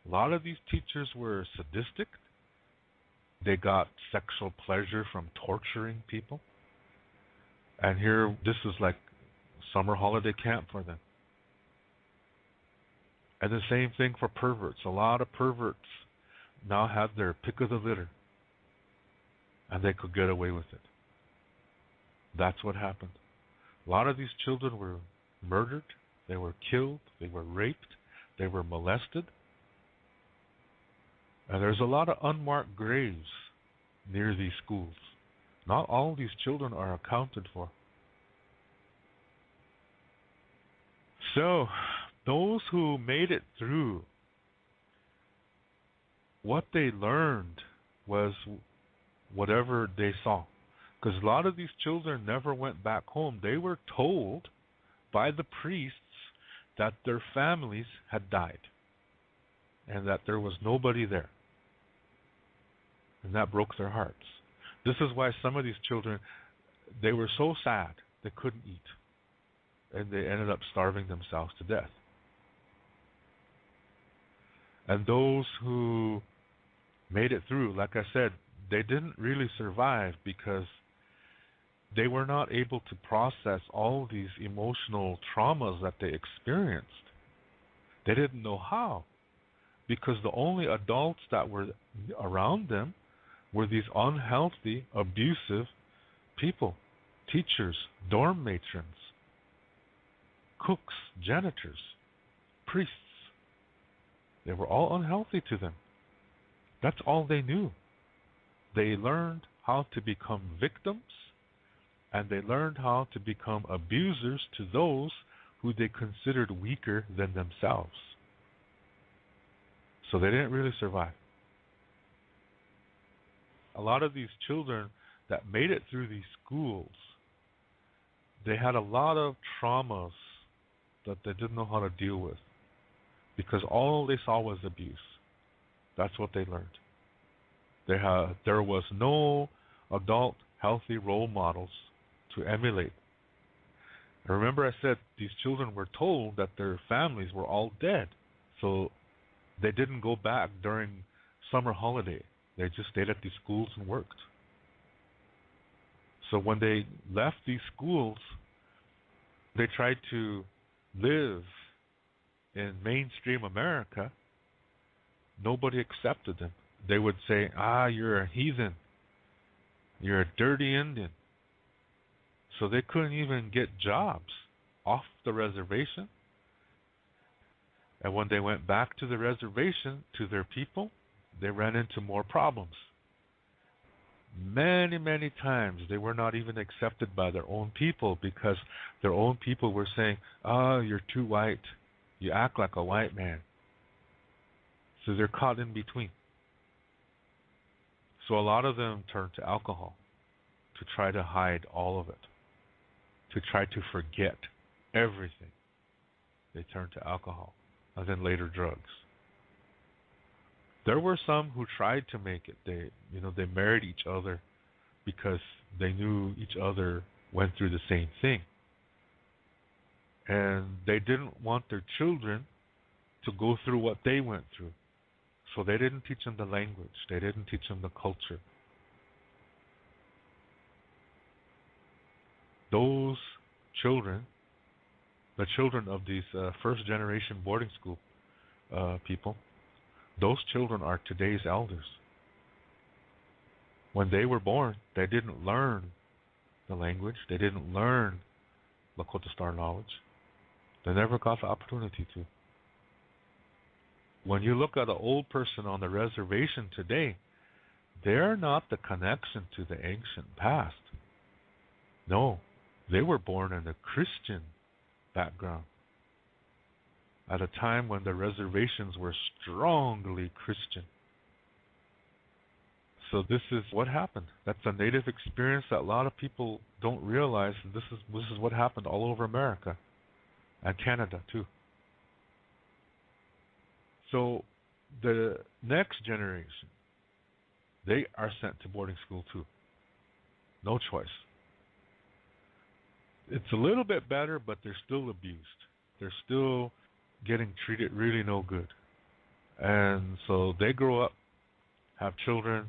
A lot of these teachers were sadistic. They got sexual pleasure from torturing people. And here, this is like summer holiday camp for them. And the same thing for perverts. A lot of perverts now had their pick of the litter, and they could get away with it. That's what happened. A lot of these children were murdered, they were killed, they were raped, they were molested. And there's a lot of unmarked graves near these schools. Not all these children are accounted for. So, those who made it through, what they learned was whatever they saw. Because a lot of these children never went back home. They were told by the priests that their families had died and that there was nobody there. And that broke their hearts. This is why some of these children, they were so sad they couldn't eat. And they ended up starving themselves to death. And those who made it through, like I said, they didn't really survive because they were not able to process all these emotional traumas that they experienced. They didn't know how, because the only adults that were around them were these unhealthy, abusive people, teachers, dorm matrons, cooks, janitors, priests. They were all unhealthy to them. That's all they knew. They learned how to become victims, and they learned how to become abusers to those who they considered weaker than themselves. So they didn't really survive. A lot of these children that made it through these schools, they had a lot of traumas that they didn't know how to deal with because all they saw was abuse. That's what they learned. There was no adult healthy role models to emulate. Remember I said these children were told that their families were all dead. So they didn't go back during summer holiday. They just stayed at these schools and worked. So when they left these schools, they tried to live in mainstream America. Nobody accepted them. They would say, you're a heathen. You're a dirty Indian. So they couldn't even get jobs off the reservation. And when they went back to the reservation, to their people, they ran into more problems. Many, many times they were not even accepted by their own people because their own people were saying, you're too white. You act like a white man. So they're caught in between. So a lot of them turned to alcohol to try to hide all of it, to try to forget everything. They turned to alcohol and then later drugs. There were some who tried to make it. They married each other because they knew each other went through the same thing. And they didn't want their children to go through what they went through. So they didn't teach them the language. They didn't teach them the culture. Those children, the children of these first generation boarding school people, those children are today's elders. When they were born, they didn't learn the language. They didn't learn Lakota Star knowledge. They never got the opportunity to. When you look at an old person on the reservation today, they're not the connection to the ancient past. No, they were born in a Christian background at a time when the reservations were strongly Christian. So this is what happened. That's a native experience that a lot of people don't realize. And this is what happened all over America and Canada too. So the next generation, they are sent to boarding school too. No choice. It's a little bit better, but they're still abused. They're still getting treated really no good. And so they grow up, have children,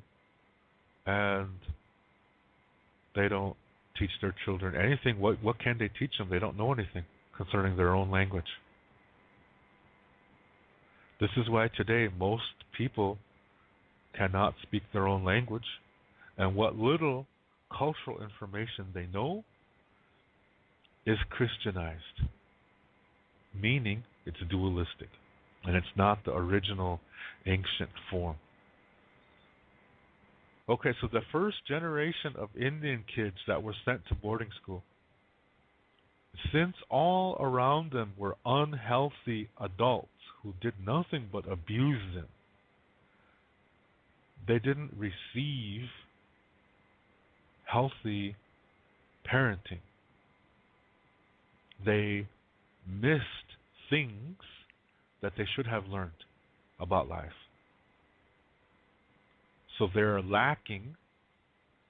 and they don't teach their children anything. What can they teach them? They don't know anything concerning their own language. This is why today most people cannot speak their own language, and what little cultural information they know is Christianized, meaning it's dualistic, and it's not the original ancient form. Okay, so the first generation of Indian kids that were sent to boarding school, since all around them were unhealthy adults who did nothing but abuse them, they didn't receive healthy parenting. They missed things that they should have learned about life. So they're lacking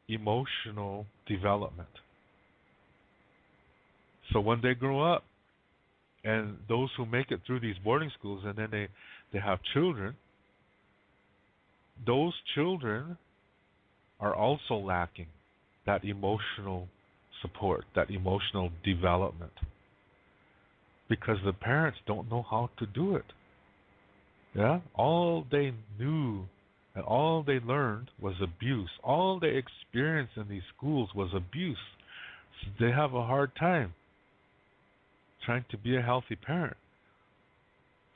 emotional development. So when they grow up, and those who make it through these boarding schools and then they have children, those children are also lacking that emotional support, that emotional development, because the parents don't know how to do it. Yeah? All they knew and all they learned was abuse. All they experienced in these schools was abuse. So they have a hard time trying to be a healthy parent.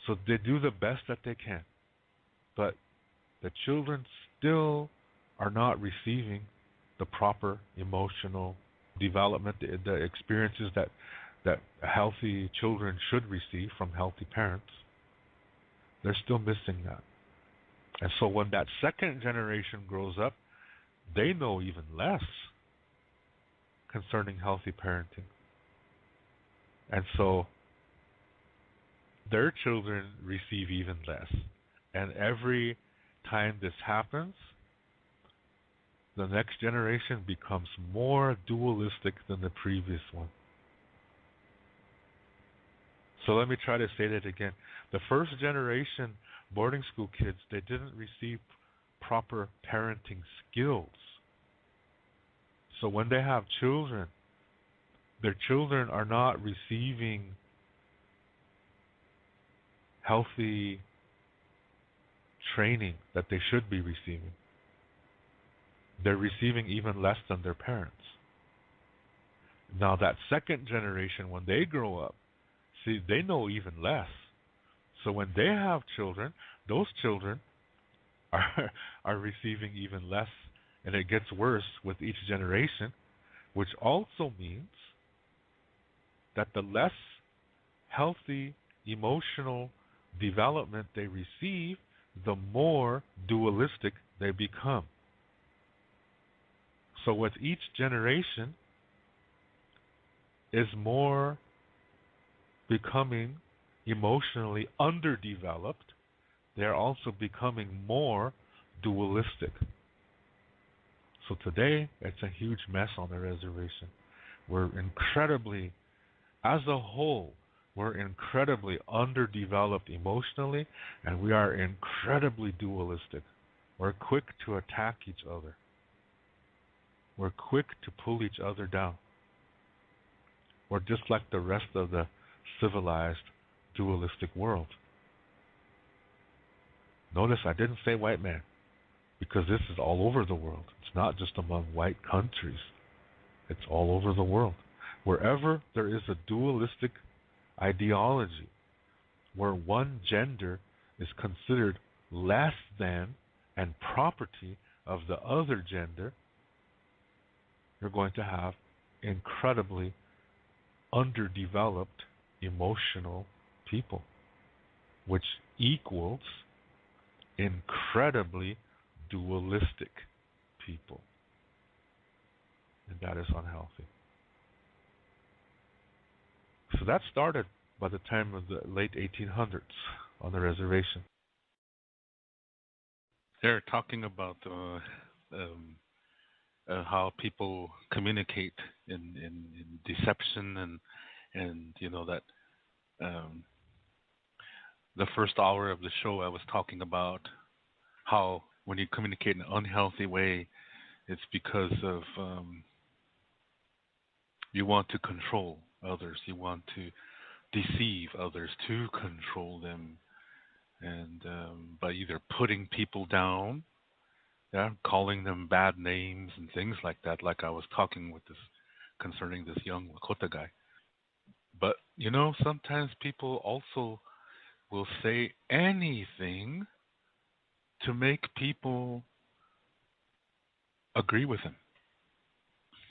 So they do the best that they can. But the children still are not receiving the proper emotional development, the experiences that healthy children should receive from healthy parents. They're still missing that. And so when that second generation grows up, they know even less concerning healthy parenting. And so their children receive even less. And every time this happens, the next generation becomes more dualistic than the previous one. So let me try to say that again. The first generation boarding school kids, they didn't receive proper parenting skills. So when they have children, their children are not receiving healthy training that they should be receiving. They're receiving even less than their parents. Now that second generation, when they grow up, see, they know even less. So when they have children, those children are receiving even less, and it gets worse with each generation, which also means that the less healthy emotional development they receive, the more dualistic they become. So with each generation is more becoming emotionally underdeveloped, they're also becoming more dualistic. So today, it's a huge mess on the reservation. As a whole, we're incredibly underdeveloped emotionally, and we are incredibly dualistic. We're quick to attack each other. We're quick to pull each other down. We're just like the rest of the civilized, dualistic world. Notice I didn't say white man, because this is all over the world. It's not just among white countries. It's all over the world. Wherever there is a dualistic ideology, where one gender is considered less than and property of the other gender, you're going to have incredibly underdeveloped emotional people, which equals incredibly dualistic people. And that is unhealthy. So that started by the time of the late 1800s on the reservation. They're talking about how people communicate in deception, and you know that the first hour of the show I was talking about how when you communicate in an unhealthy way, it's because of you want to control others, you want to deceive others to control them, and by either putting people down, yeah, calling them bad names and things like that, like I was talking with this concerning this young Lakota guy. But you know, sometimes people also will say anything to make people agree with him,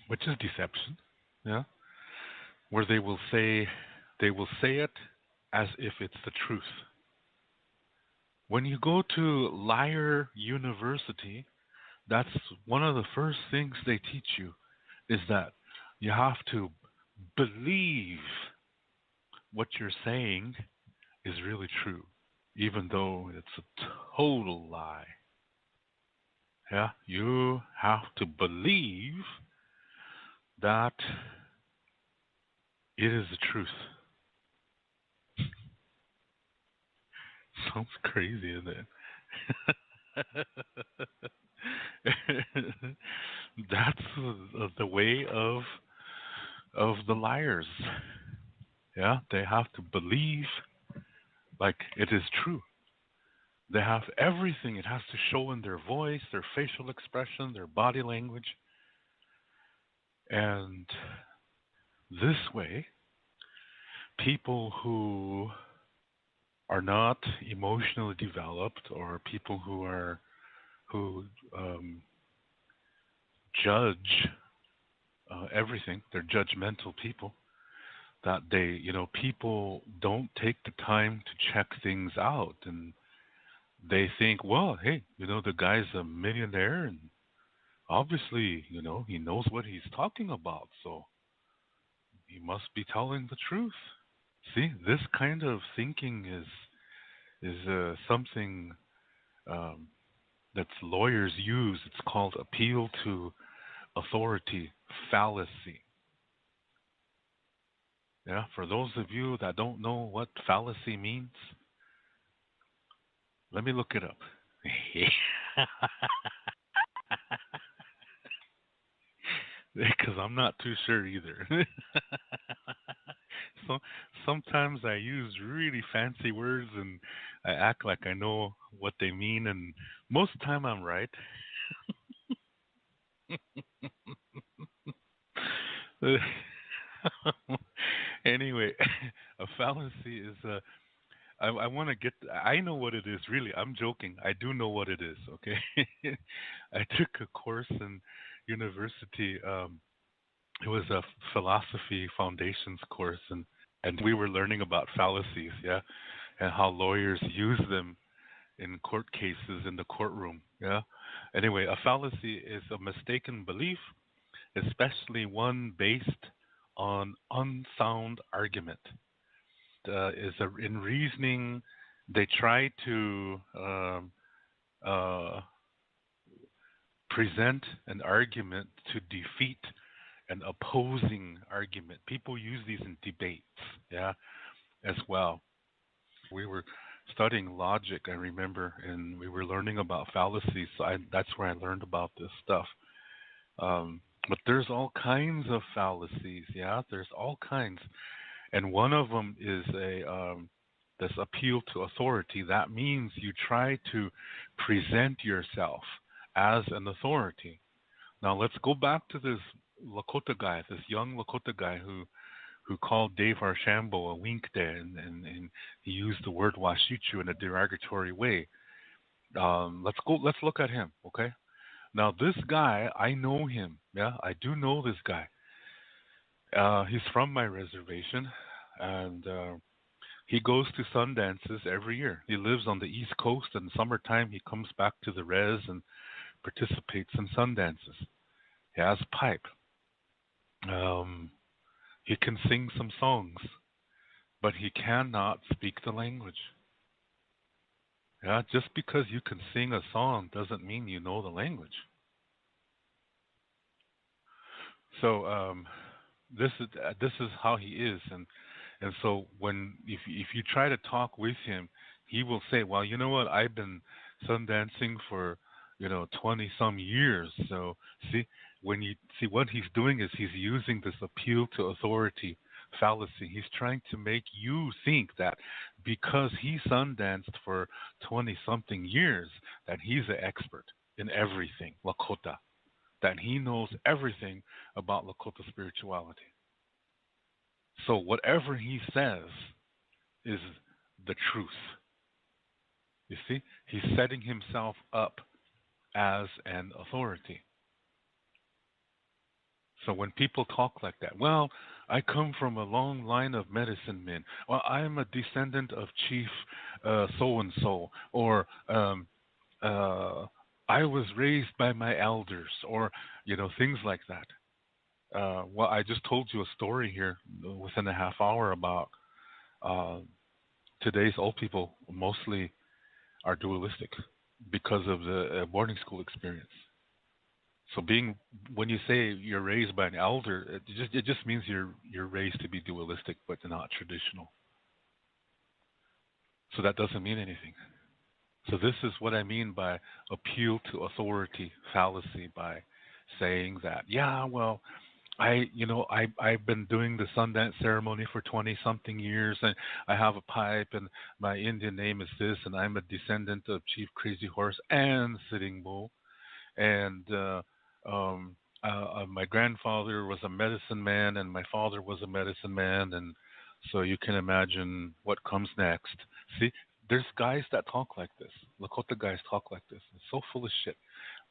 which is deception. Yeah, where they will say it as if it's the truth. When you go to Liar University, that's one of the first things they teach you is that you have to believe what you're saying is really true, even though it's a total lie. Yeah, you have to believe that it is the truth. Sounds crazy, isn't it? That's the way of the liars. Yeah, they have to believe like it is true. They have everything. It has to show in their voice, their facial expression, their body language. And this way, people who are not emotionally developed or people who um, judge everything, they're judgmental people, that people don't take the time to check things out. And they think, well, hey, the guy's a millionaire and obviously, he knows what he's talking about, so he must be telling the truth. See, this kind of thinking is something um, that lawyers use. It's called appeal to authority fallacy. Yeah, for those of you that don't know what fallacy means, let me look it up. Because I'm not too sure either. So sometimes I use really fancy words and I act like I know what they mean, and most of the time I'm right. Anyway, a fallacy is a. I want to get. I know what it is. Really, I'm joking. I do know what it is. Okay, I took a course in university. It was a philosophy foundations course, and we were learning about fallacies. Yeah, and how lawyers use them in court cases in the courtroom. Yeah. Anyway, a fallacy is a mistaken belief, especially one based on unsound argument. In reasoning, they try to uh, present an argument to defeat an opposing argument. People use these in debates, yeah, as well. We were studying logic, I remember, and we were learning about fallacies. So that's where I learned about this stuff. But there's all kinds of fallacies, yeah. There's all kinds, and one of them is a this appeal to authority. That means you try to present yourself as an authority. Now let's go back to this Lakota guy, this young Lakota guy who called Dave Archambault a wink there, and he used the word washichu in a derogatory way. Let's go. Let's look at him. Okay. Now this guy, I know him. Yeah, I do know this guy. He's from my reservation, and he goes to sun dances every year. He lives on the East Coast, and summertime he comes back to the res and participates in sun dances. He has a pipe. Um, he can sing some songs, but he cannot speak the language. Yeah, just because you can sing a song doesn't mean you know the language. So this is how he is, and so if you try to talk with him, he will say, "Well, you know what? I've been sun dancing for 20 some years." So see, when you see what he's doing is he's using this appeal to authority fallacy. He's trying to make you think that because he sun danced for 20 something years that he's an expert in everything Lakota, that he knows everything about Lakota spirituality. So whatever he says is the truth. You see, he's setting himself up as an authority. So when people talk like that, well, I come from a long line of medicine men. Well, I'm a descendant of Chief so and so, or uh, I was raised by my elders, or things like that. Well, I just told you a story here within a half hour about uh, today's old people mostly are dualistic because of the boarding school experience. So when you say you're raised by an elder, it just means you're raised to be dualistic, but not traditional. So that doesn't mean anything. So this is what I mean by appeal to authority fallacy, by saying that, yeah, well, I've been doing the Sundance ceremony for 20 something years, and I have a pipe, and my Indian name is this, and I'm a descendant of Chief Crazy Horse and Sitting Bull, and um, my grandfather was a medicine man, and my father was a medicine man, and so you can imagine what comes next. See, there's guys that talk like this. Lakota guys talk like this. It's so full of shit.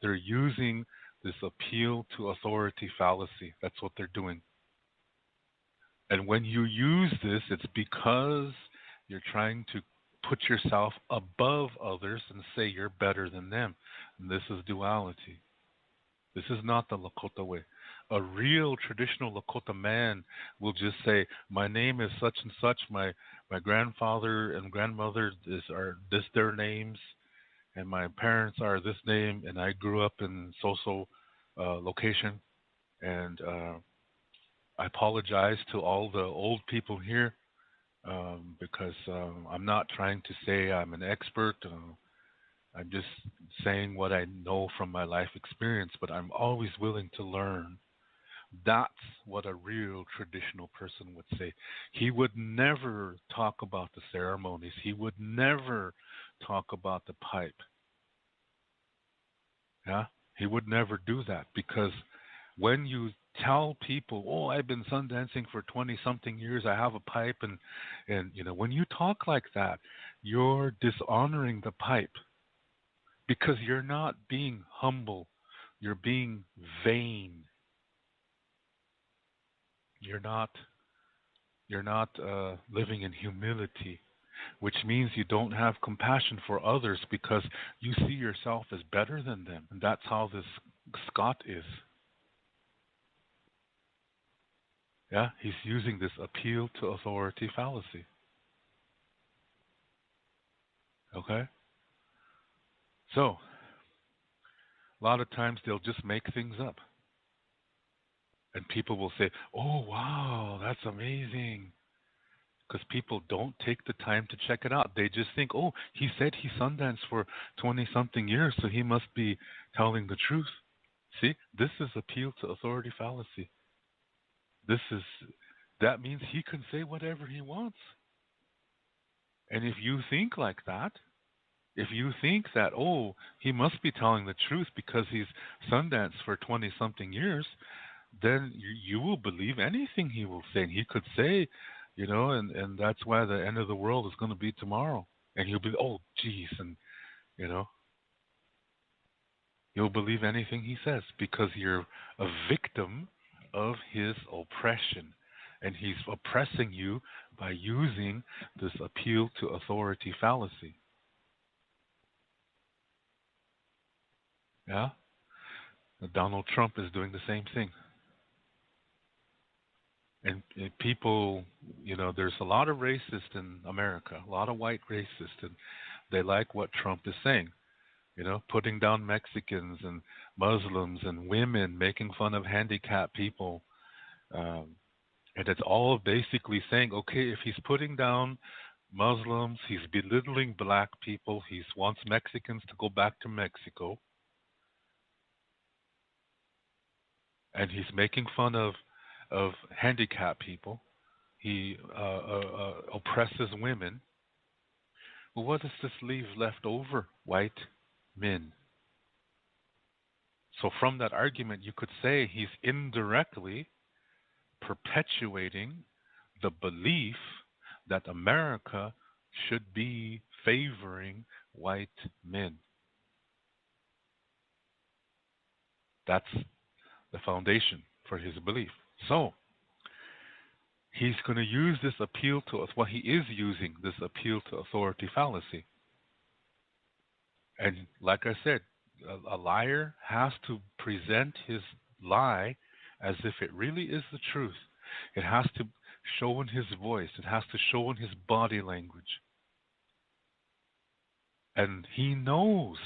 They're using this appeal to authority fallacy. That's what they're doing. And when you use this, it's because you're trying to put yourself above others and say you're better than them. And this is duality. This is not the Lakota way. A real traditional Lakota man will just say, "My name is such and such. My grandfather and grandmother are this their names, and my parents are this name, and I grew up in so location, and I apologize to all the old people here because I'm not trying to say I'm an expert. I'm just saying what I know from my life experience, but I'm always willing to learn." That's what a real traditional person would say. He would never talk about the ceremonies. He would never talk about the pipe. Yeah? He would never do that because when you tell people, "Oh, I've been sun dancing for 20 something years. I have a pipe," and when you talk like that, you're dishonoring the pipe because you're not being humble. You're being vain. You're not living in humility, which means you don't have compassion for others because you see yourself as better than them. And that's how this Scott is. Yeah, he's using this appeal to authority fallacy. Okay? So, a lot of times they'll just make things up. And people will say, "Oh, wow, that's amazing." Because people don't take the time to check it out. They just think, "Oh, he said he sundanced for 20 something years, so he must be telling the truth." See, this is appeal to authority fallacy. This is that means he can say whatever he wants. And if you think like that, if you think that, "Oh, he must be telling the truth because he's sundanced for 20 something years," then you will believe anything he will say. And he could say, and that's why the end of the world is going to be tomorrow. And you'll be, "Oh, geez," and you know, you'll believe anything he says because you're a victim of his oppression. And he's oppressing you by using this appeal to authority fallacy. Yeah? Donald Trump is doing the same thing. And people, there's a lot of racists in America, a lot of white racists, and they like what Trump is saying. Putting down Mexicans and Muslims and women, making fun of handicapped people. Um, and it's all basically saying, okay, if he's putting down Muslims, he's belittling black people, he wants Mexicans to go back to Mexico, and he's making fun of handicapped people. He oppresses women. Well, what does this leave left over? White men. So from that argument, you could say he's indirectly perpetuating the belief that America should be favoring white men. That's the foundation for his belief. So he's going to use this appeal to us. Well, he is using this appeal to authority fallacy. And like I said, a liar has to present his lie as if it really is the truth. It has to show in his voice, it has to show in his body language. And he knows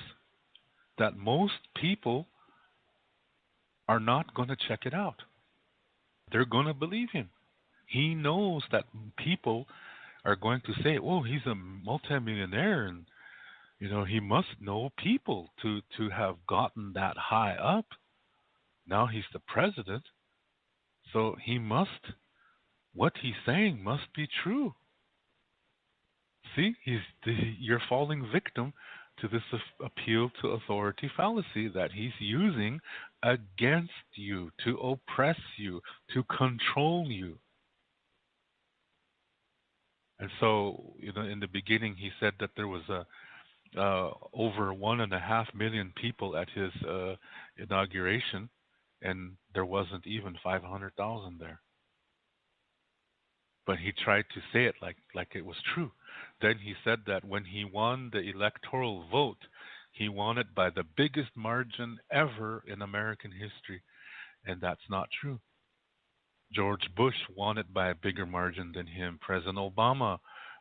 that most people are not going to check it out. They're going to believe him. He knows that people are going to say, "Oh, he's a multimillionaire, and he must know people to have gotten that high up. Now he's the president, so what he's saying must be true." See, you're falling victim to this appeal to authority fallacy that he's using against you to oppress you, to control you. And so, in the beginning, he said that there was over 1.5 million people at his inauguration, and there wasn't even 500,000 there. But he tried to say it like it was true. Then he said that when he won the electoral vote, he won it by the biggest margin ever in American history, and that's not true. George Bush won it by a bigger margin than him. President Obama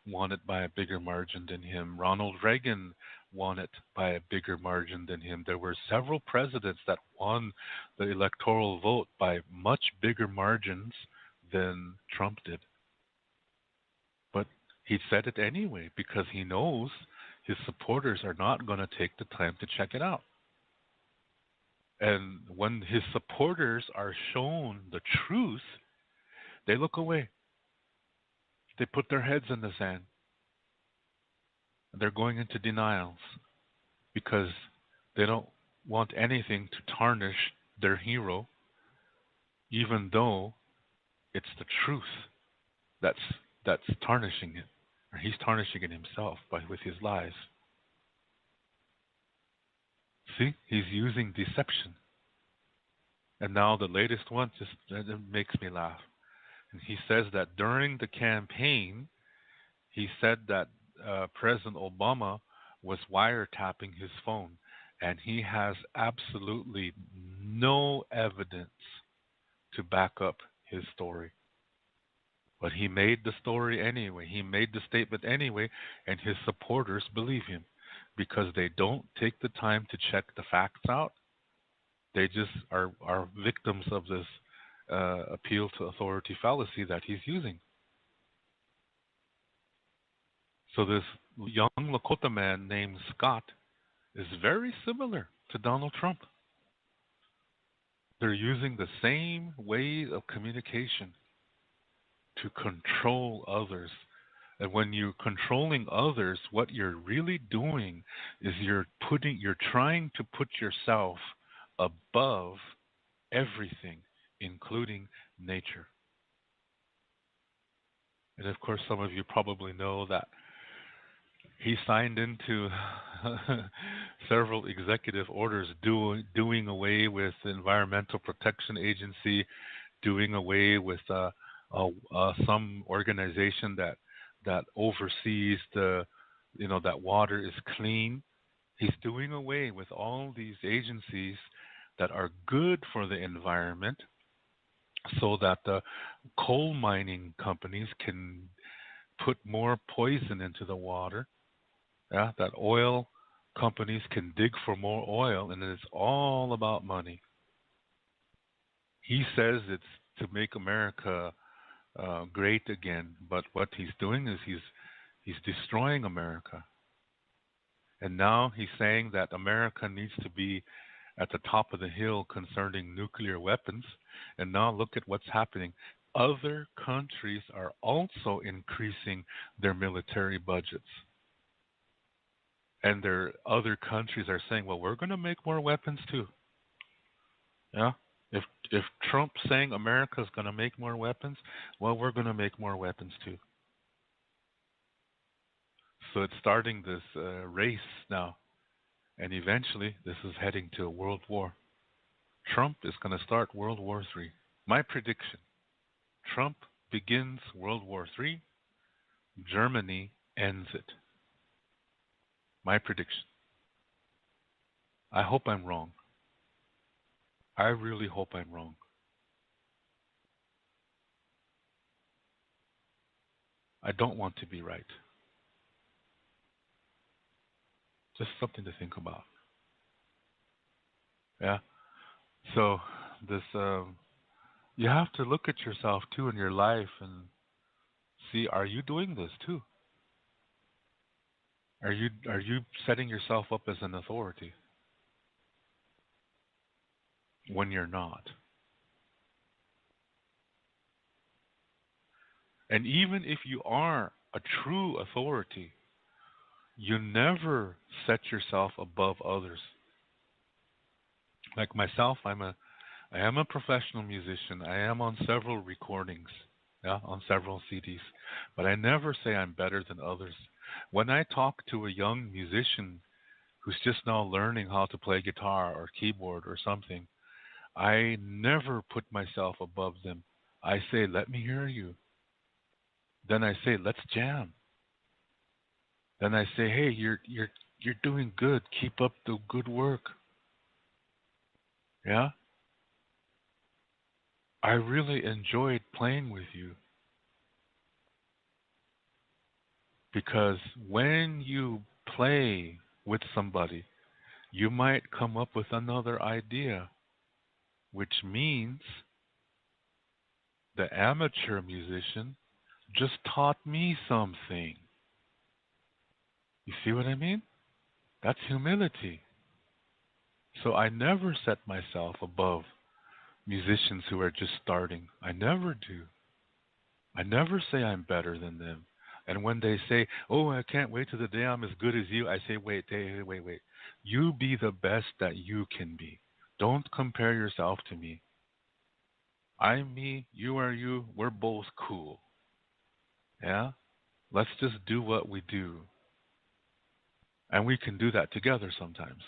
won it by a bigger margin than him. Ronald Reagan won it by a bigger margin than him. There were several presidents that won the electoral vote by much bigger margins than Trump did. But he said it anyway because he knows his supporters are not going to take the time to check it out. And when his supporters are shown the truth, they look away. They put their heads in the sand. They're going into denials because they don't want anything to tarnish their hero, even though it's the truth that's tarnishing it, or he's tarnishing it himself with his lies. See, he's using deception. And now the latest one it makes me laugh. And he says that during the campaign, he said that President Obama was wiretapping his phone, and he has absolutely no evidence to back up his story. But he made the story anyway. He made the statement anyway, and his supporters believe him because they don't take the time to check the facts out. They just are victims of this appeal to authority fallacy that he's using. So this young Lakota man named Scott is very similar to Donald Trump. They're using the same way of communication to control others. And when you're controlling others, what you're really doing is you're trying to put yourself above everything, including nature. And of course, some of you probably know that he signed into several executive orders doing away with the Environmental Protection Agency, doing away with some organization that oversees that water is clean. He's doing away with all these agencies that are good for the environment so that the coal mining companies can put more poison into the water. Yeah, that oil companies can dig for more oil, and it's all about money. He says it's to make America great again, but what he's doing is he's destroying America. And now he's saying that America needs to be at the top of the hill concerning nuclear weapons. And now look at what's happening. Other countries are also increasing their military budgets. And other countries are saying, well, we're going to make more weapons too. Yeah? If Trump's saying America's going to make more weapons, well, we're going to make more weapons too. So it's starting this race now. And eventually, this is heading to a world war. Trump is going to start World War III. My prediction, Trump begins World War III, Germany ends it. My prediction. I hope I'm wrong. I really hope I'm wrong. I don't want to be right. Just something to think about. Yeah. So this, you have to look at yourself too in your life and see: are you doing this too? Are you setting yourself up as an authority when you're not? And even if you are a true authority, you never set yourself above others. Like myself, I am a professional musician. I am on several recordings, yeah, on several CDs, but I never say I'm better than others. When I talk to a young musician who's just now learning how to play guitar or keyboard or something, I never put myself above them. I say, "Let me hear you." Then I say, "Let's jam." Then I say, "Hey, you're doing good. Keep up the good work." Yeah? I really enjoyed playing with you because when you play with somebody, you might come up with another idea, which means the amateur musician just taught me something. You see what I mean? That's humility. So I never set myself above musicians who are just starting. I never do. I never say I'm better than them. And when they say, "Oh, I can't wait till the day I'm as good as you," I say, "Wait, hey, wait, wait. You be the best that you can be. Don't compare yourself to me. I'm me, you are you, we're both cool. Yeah? Let's just do what we do." And we can do that together sometimes.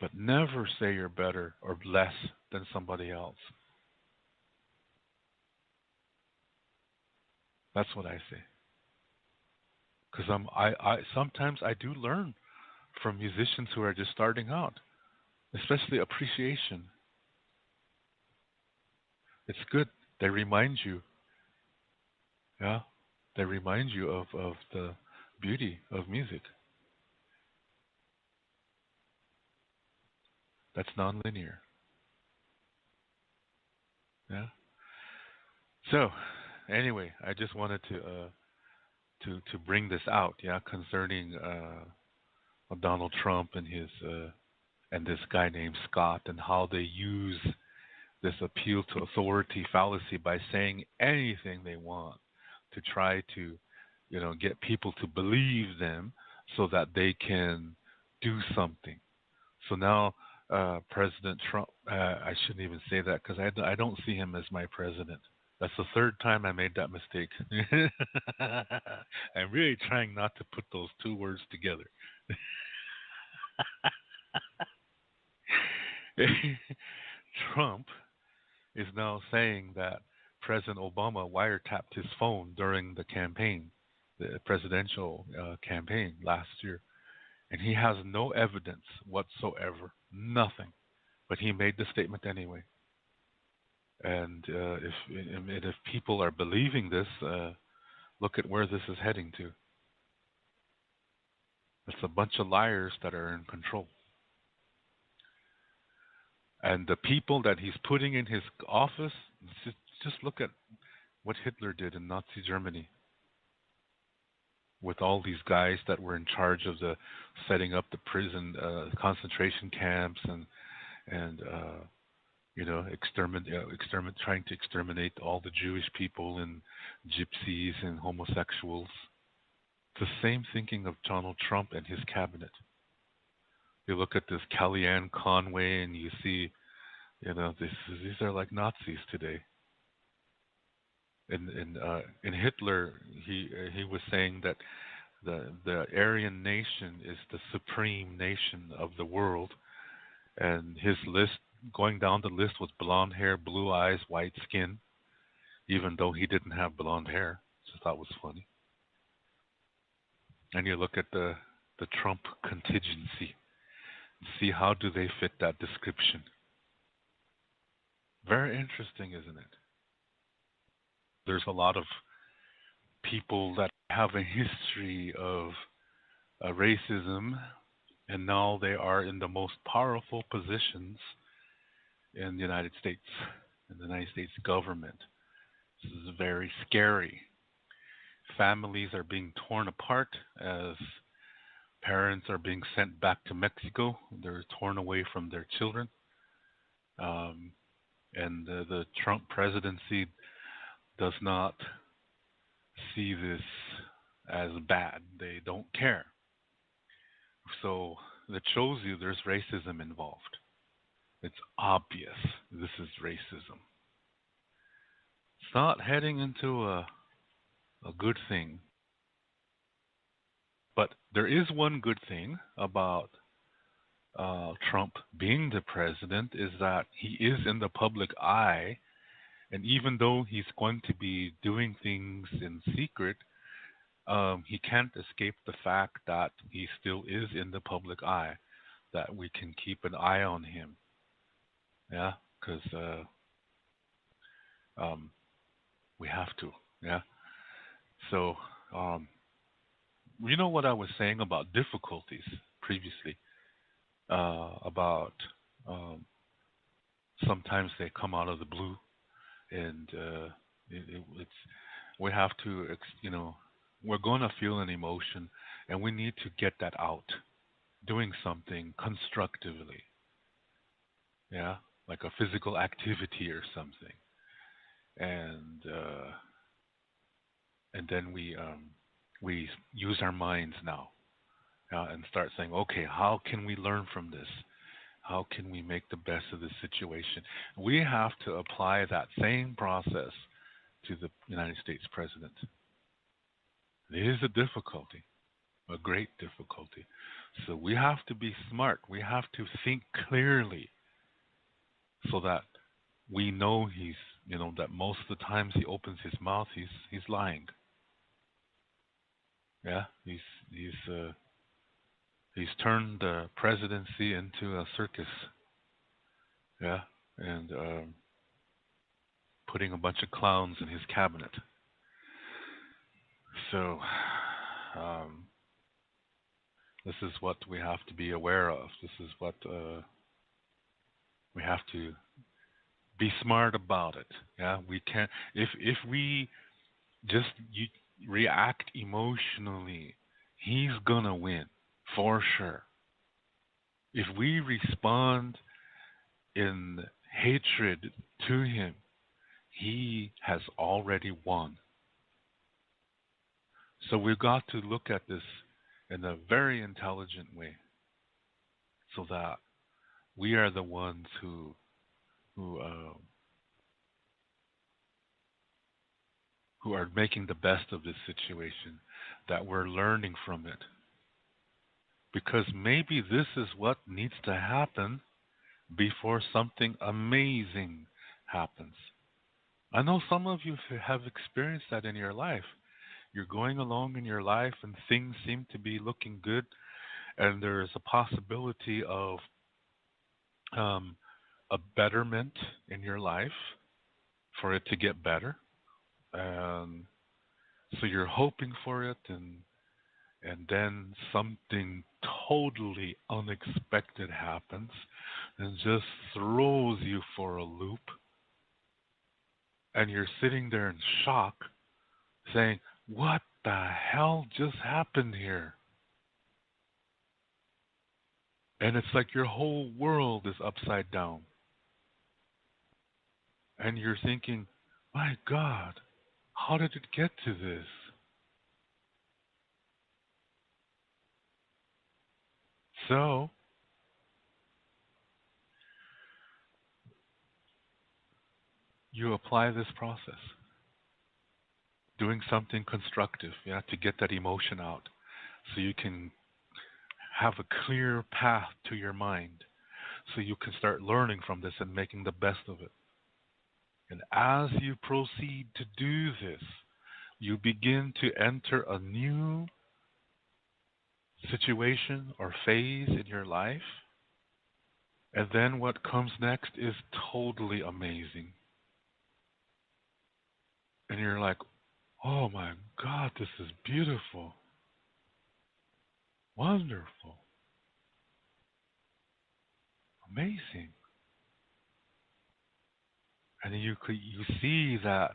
But never say you're better or less than somebody else. That's what I say. Because I sometimes I do learn from musicians who are just starting out, especially appreciation. It's good. They remind you, yeah, they remind you of the beauty of music. That's nonlinear. Yeah. So, anyway, I just wanted to bring this out, yeah, concerning Donald Trump and this guy named Scott and how they use this appeal to authority fallacy by saying anything they want to try to, get people to believe them so that they can do something. So now, President Trump, I shouldn't even say that because I don't see him as my president. That's the third time I made that mistake. I'm really trying not to put those two words together. Trump is now saying that President Obama wiretapped his phone during the campaign, the presidential campaign last year, and he has no evidence whatsoever, nothing. But he made the statement anyway. And if people are believing this, look at where this is heading to. It's a bunch of liars that are in control. And the people that he's putting in his office, just look at what Hitler did in Nazi Germany with all these guys that were in charge of the setting up the prison, concentration camps, and trying to exterminate all the Jewish people and gypsies and homosexuals. It's the same thinking of Donald Trump and his cabinet. You look at this Kellyanne Conway, and you see, these are like Nazis today. In Hitler, he was saying that the Aryan nation is the supreme nation of the world, and his list, going down the list, was blonde hair, blue eyes, white skin. even though he didn't have blonde hair. Which I thought was funny. And you look at the Trump contingency, see how do they fit that description. Very interesting, isn't it? There's a lot of people that have a history of racism, and now they are in the most powerful positions in the United States, in the United States government. This is very scary. Families are being torn apart as parents are being sent back to Mexico. They're torn away from their children. Um, and the Trump presidency does not see this as bad. They don't care. So that shows you there's racism involved. It's obvious this is racism. It's not heading into a good thing. But there is one good thing about Trump being the president is that he is in the public eye, and even though he's going to be doing things in secret, he can't escape the fact that he still is in the public eye, that we can keep an eye on him. Yeah, because um, we have to. Yeah. So, you know what I was saying about difficulties previously, about um, sometimes they come out of the blue, and it's we have to, we're going to feel an emotion, and we need to get that out, doing something constructively, yeah, like a physical activity or something, and then we use our minds now, and start saying, okay, how can we learn from this? How can we make the best of this situation? We have to apply that same process to the United States president. It is a difficulty, a great difficulty. So we have to be smart. We have to think clearly so that we know that most of the times he opens his mouth, he's lying. Yeah, he's turned the presidency into a circus. Yeah, and putting a bunch of clowns in his cabinet. So, um, this is what we have to be aware of. This is what we have to be smart about it. Yeah, we can't if we just react emotionally, he's gonna win for sure. If we respond in hatred to him, he has already won. So we've got to look at this in a very intelligent way, so that we are the ones who uh, who are making the best of this situation, that we're learning from it. Because maybe this is what needs to happen before something amazing happens. I know some of you have experienced that in your life. You're going along in your life and things seem to be looking good, and there's a possibility of um, a betterment in your life for it to get better. And so you're hoping for it, and then something totally unexpected happens and just throws you for a loop, and you're sitting there in shock saying, what the hell just happened here? And it's like your whole world is upside down. And you're thinking, my God, how did it get to this? So, you apply this process, doing something constructive, yeah, to get that emotion out, so you can have a clear path to your mind, so you can start learning from this and making the best of it. And as you proceed to do this, you begin to enter a new situation or phase in your life. And then what comes next is totally amazing. And you're like, oh my God, this is beautiful, wonderful, amazing. And you see that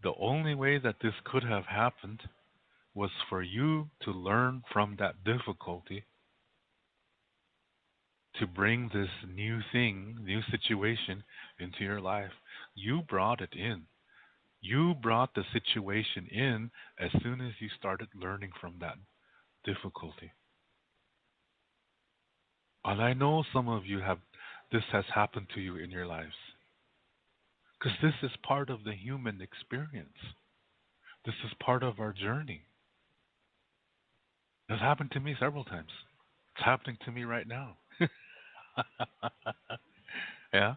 the only way that this could have happened was for you to learn from that difficulty to bring this new thing, new situation into your life. You brought it in. You brought the situation in as soon as you started learning from that difficulty. And I know some of you have this has happened to you in your lives because this is part of the human experience. This is part of our journey. It's happened to me several times. It's happening to me right now. Yeah.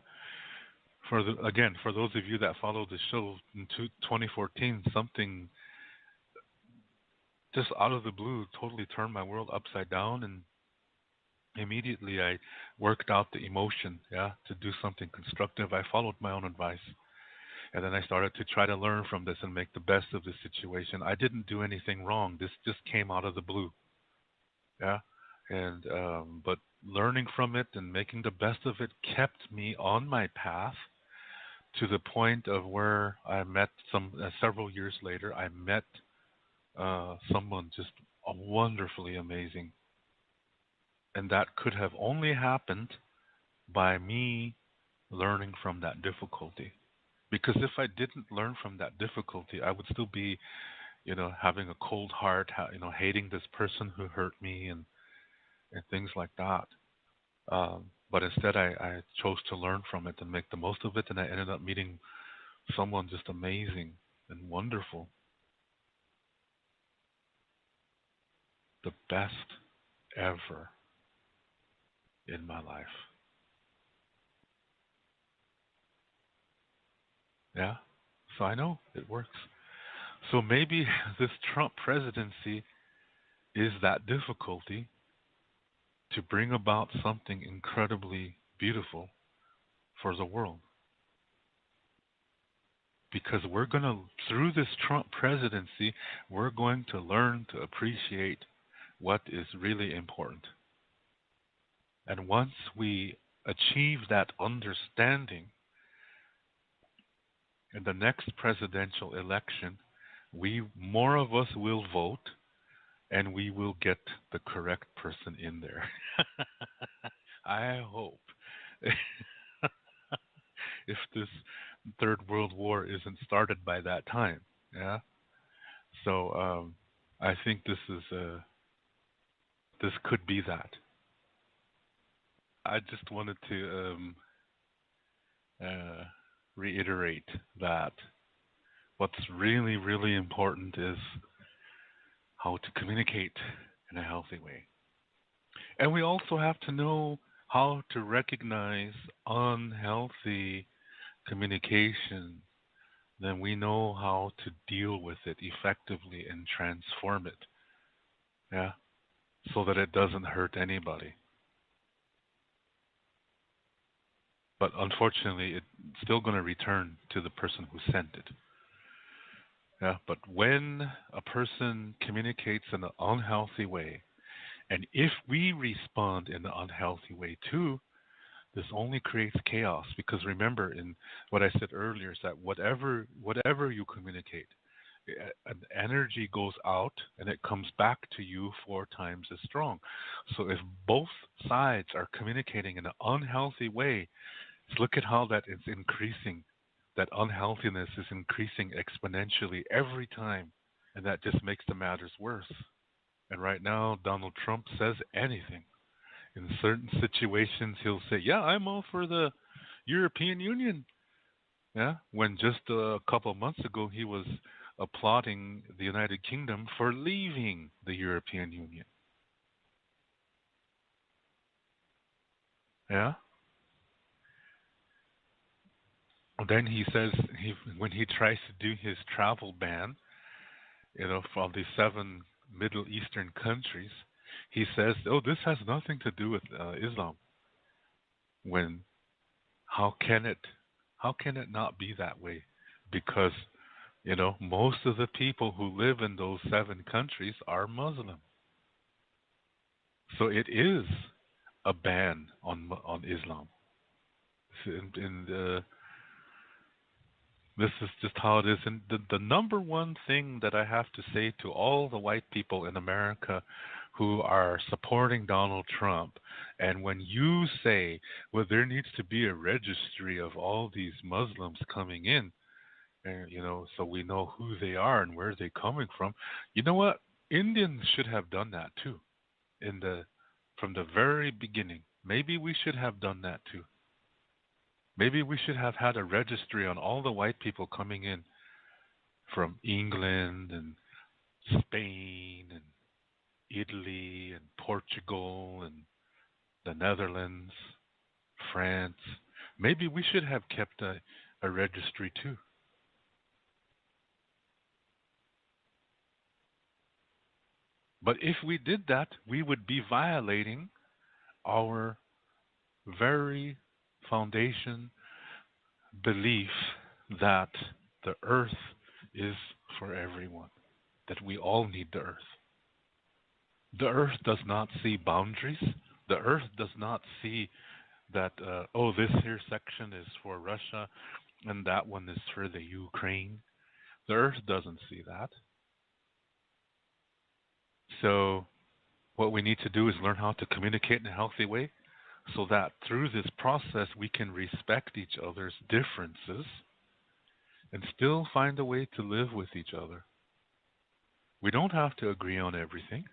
For those of you that follow the show in 2014, something just out of the blue totally turned my world upside down, and immediately I worked out the emotion, yeah, to do something constructive. I followed my own advice, and then I started to try to learn from this and make the best of the situation. I didn't do anything wrong. This just came out of the blue, yeah, and but learning from it and making the best of it kept me on my path to the point of where I met several years later. I met someone just wonderfully amazing, and that could have only happened by me learning from that difficulty. Because if I didn't learn from that difficulty, I would still be, having a cold heart, hating this person who hurt me and things like that. But instead, I chose to learn from it and make the most of it, and I ended up meeting someone just amazing and wonderful, the best ever in my life. Yeah, so I know it works. So maybe this Trump presidency is that difficulty to bring about something incredibly beautiful for the world. Because through this Trump presidency, we're going to learn to appreciate what is really important. And once we achieve that understanding in the next presidential election, we more of us will vote and we will get the correct person in there. I hope. If this third world war isn't started by that time. Yeah. So I think this could be that. I just wanted to uh, reiterate that what's really really important is how to communicate in a healthy way, and we also have to know how to recognize unhealthy communication. Then we know how to deal with it effectively and transform it. Yeah. So that it doesn't hurt anybody. But unfortunately, it's still going to return to the person who sent it. Yeah. But when a person communicates in an unhealthy way, and if we respond in an unhealthy way too, this only creates chaos. Because remember, in what I said earlier, is that whatever you communicate, an energy goes out and it comes back to you 4 times as strong. So if both sides are communicating in an unhealthy way, look at how that is increasing. That unhealthiness is increasing exponentially every time, and that just makes the matters worse. And right now, Donald Trump says anything. In certain situations, he'll say, "Yeah, I'm all for the European Union." Yeah, when just a couple of months ago he was applauding the United Kingdom for leaving the European Union. Yeah. Then he says when he tries to do his travel ban, from the seven Middle Eastern countries, he says, "Oh, this has nothing to do with Islam." When how can it how can it not be that way? Because most of the people who live in those seven countries are Muslim. So it is a ban on Islam. And this is just how it is. And the number one thing that I have to say to all the white people in America who are supporting Donald Trump, and when you say, well, there needs to be a registry of all these Muslims coming in, and so we know who they are and where they're coming from. You know what? Indians should have done that too, in the from the very beginning. Maybe we should have done that too. Maybe we should have had a registry on all the white people coming in from England and Spain and Italy and Portugal and the Netherlands, France. Maybe we should have kept a registry too. But if we did that, we would be violating our very foundation belief that the earth is for everyone, that we all need the earth. The earth does not see boundaries. The earth does not see that, this here section is for Russia and that one is for the Ukraine. The earth doesn't see that. So, what we need to do is learn how to communicate in a healthy way so that through this process we can respect each other's differences and still find a way to live with each other. We don't have to agree on everything,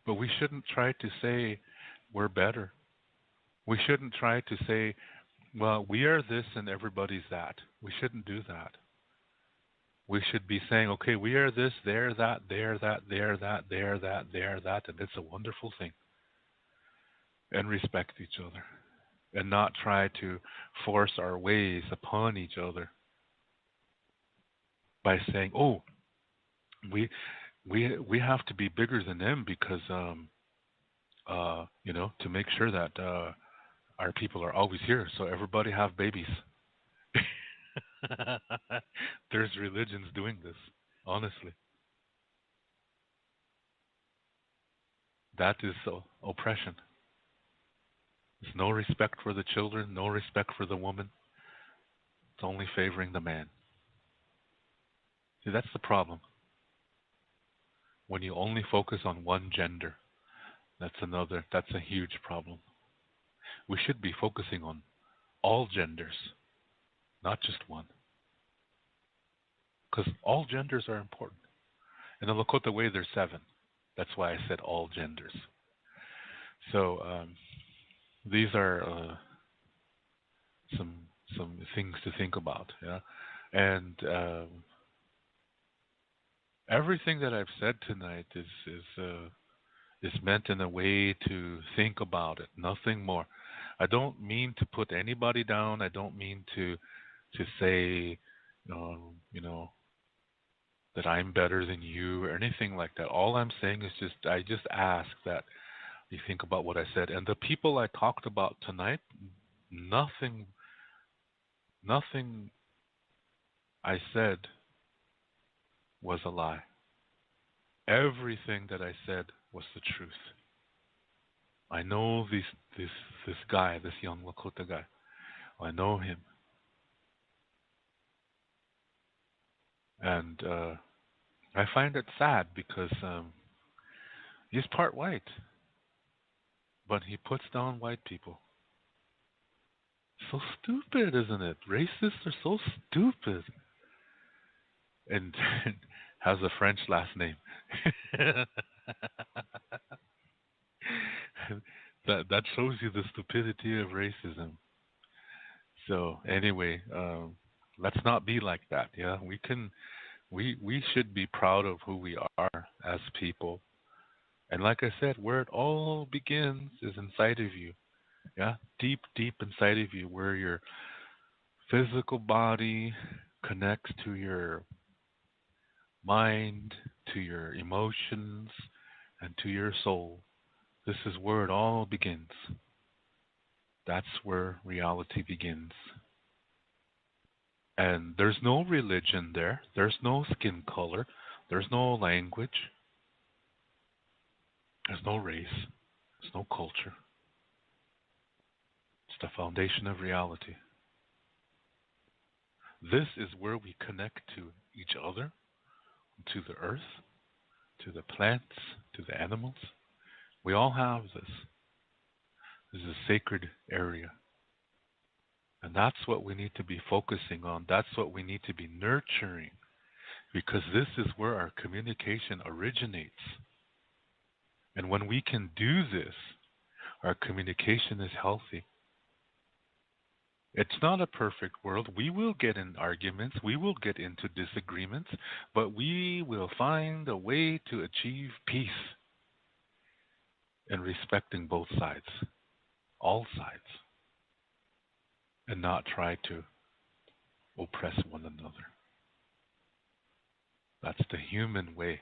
but we shouldn't try to say we're better. We shouldn't try to say, well, we are this and everybody's that. We shouldn't do that. We should be saying, okay, we are this, they're that, they're that, they're that, they're that, they're that, and it's a wonderful thing. And respect each other. And not try to force our ways upon each other by saying, "Oh, we we have to be bigger than them because to make sure that our people are always here, so everybody have babies." There's religions doing this. Honestly, that is oppression. There's no respect for the children, no respect for the woman. It's only favoring the man. See, that's the problem. When you only focus on one gender, that's a huge problem. We should be focusing on all genders, not just one. Because all genders are important. In the Lakota way, there's seven. That's why I said all genders. So these are some things to think about. Yeah, and everything that I've said tonight is meant in a way to think about it. Nothing more. I don't mean to put anybody down. I don't mean to say, you know, that I'm better than you or anything like that. All I'm saying is I just ask that you think about what I said. And the people I talked about tonight, nothing nothing I said was a lie. Everything that I said was the truth. I know this this guy, this young Lakota guy. I know him, and I find it sad because he's part white, but he puts down white people. So stupid, isn't it? Racists are so stupid, and has a French last name. That shows you the stupidity of racism. So anyway, let's not be like that. Yeah, we should be proud of who we are as people. And like I said, where it all begins is inside of you. Yeah, deep inside of you, where physical body connects to your mind, to your emotions, and to your soul. This is where it all begins. That's where reality begins. And there's no religion there, there's no skin color, there's no language, there's no race, there's no culture. It's the foundation of reality. This is where we connect to each other, to the earth, to the plants, to the animals. We all have this. This is a sacred area. And that's what we need to be focusing on. That's what we need to be nurturing because this is where our communication originates. And when we can do this, our communication is healthy. It's not a perfect world. We will get in arguments, we will get into disagreements, but we will find a way to achieve peace and respecting both sides, all sides, and not try to oppress one another. That's the human way.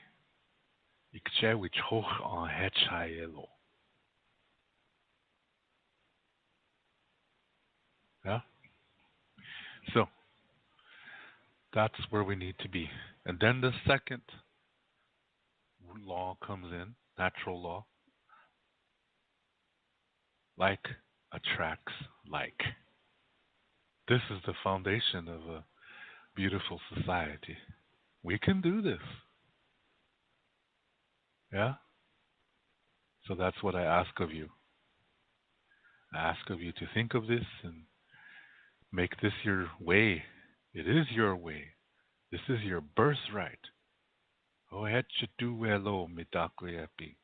Yeah? So that's where we need to be. And then the second law comes in, natural law. Like attracts like. This is the foundation of a beautiful society. We can do this. Yeah? So that's what I ask of you. I ask of you to think of this and make this your way. It is your way. This is your birthright. Oh, hetchetuelo mitakuyepi.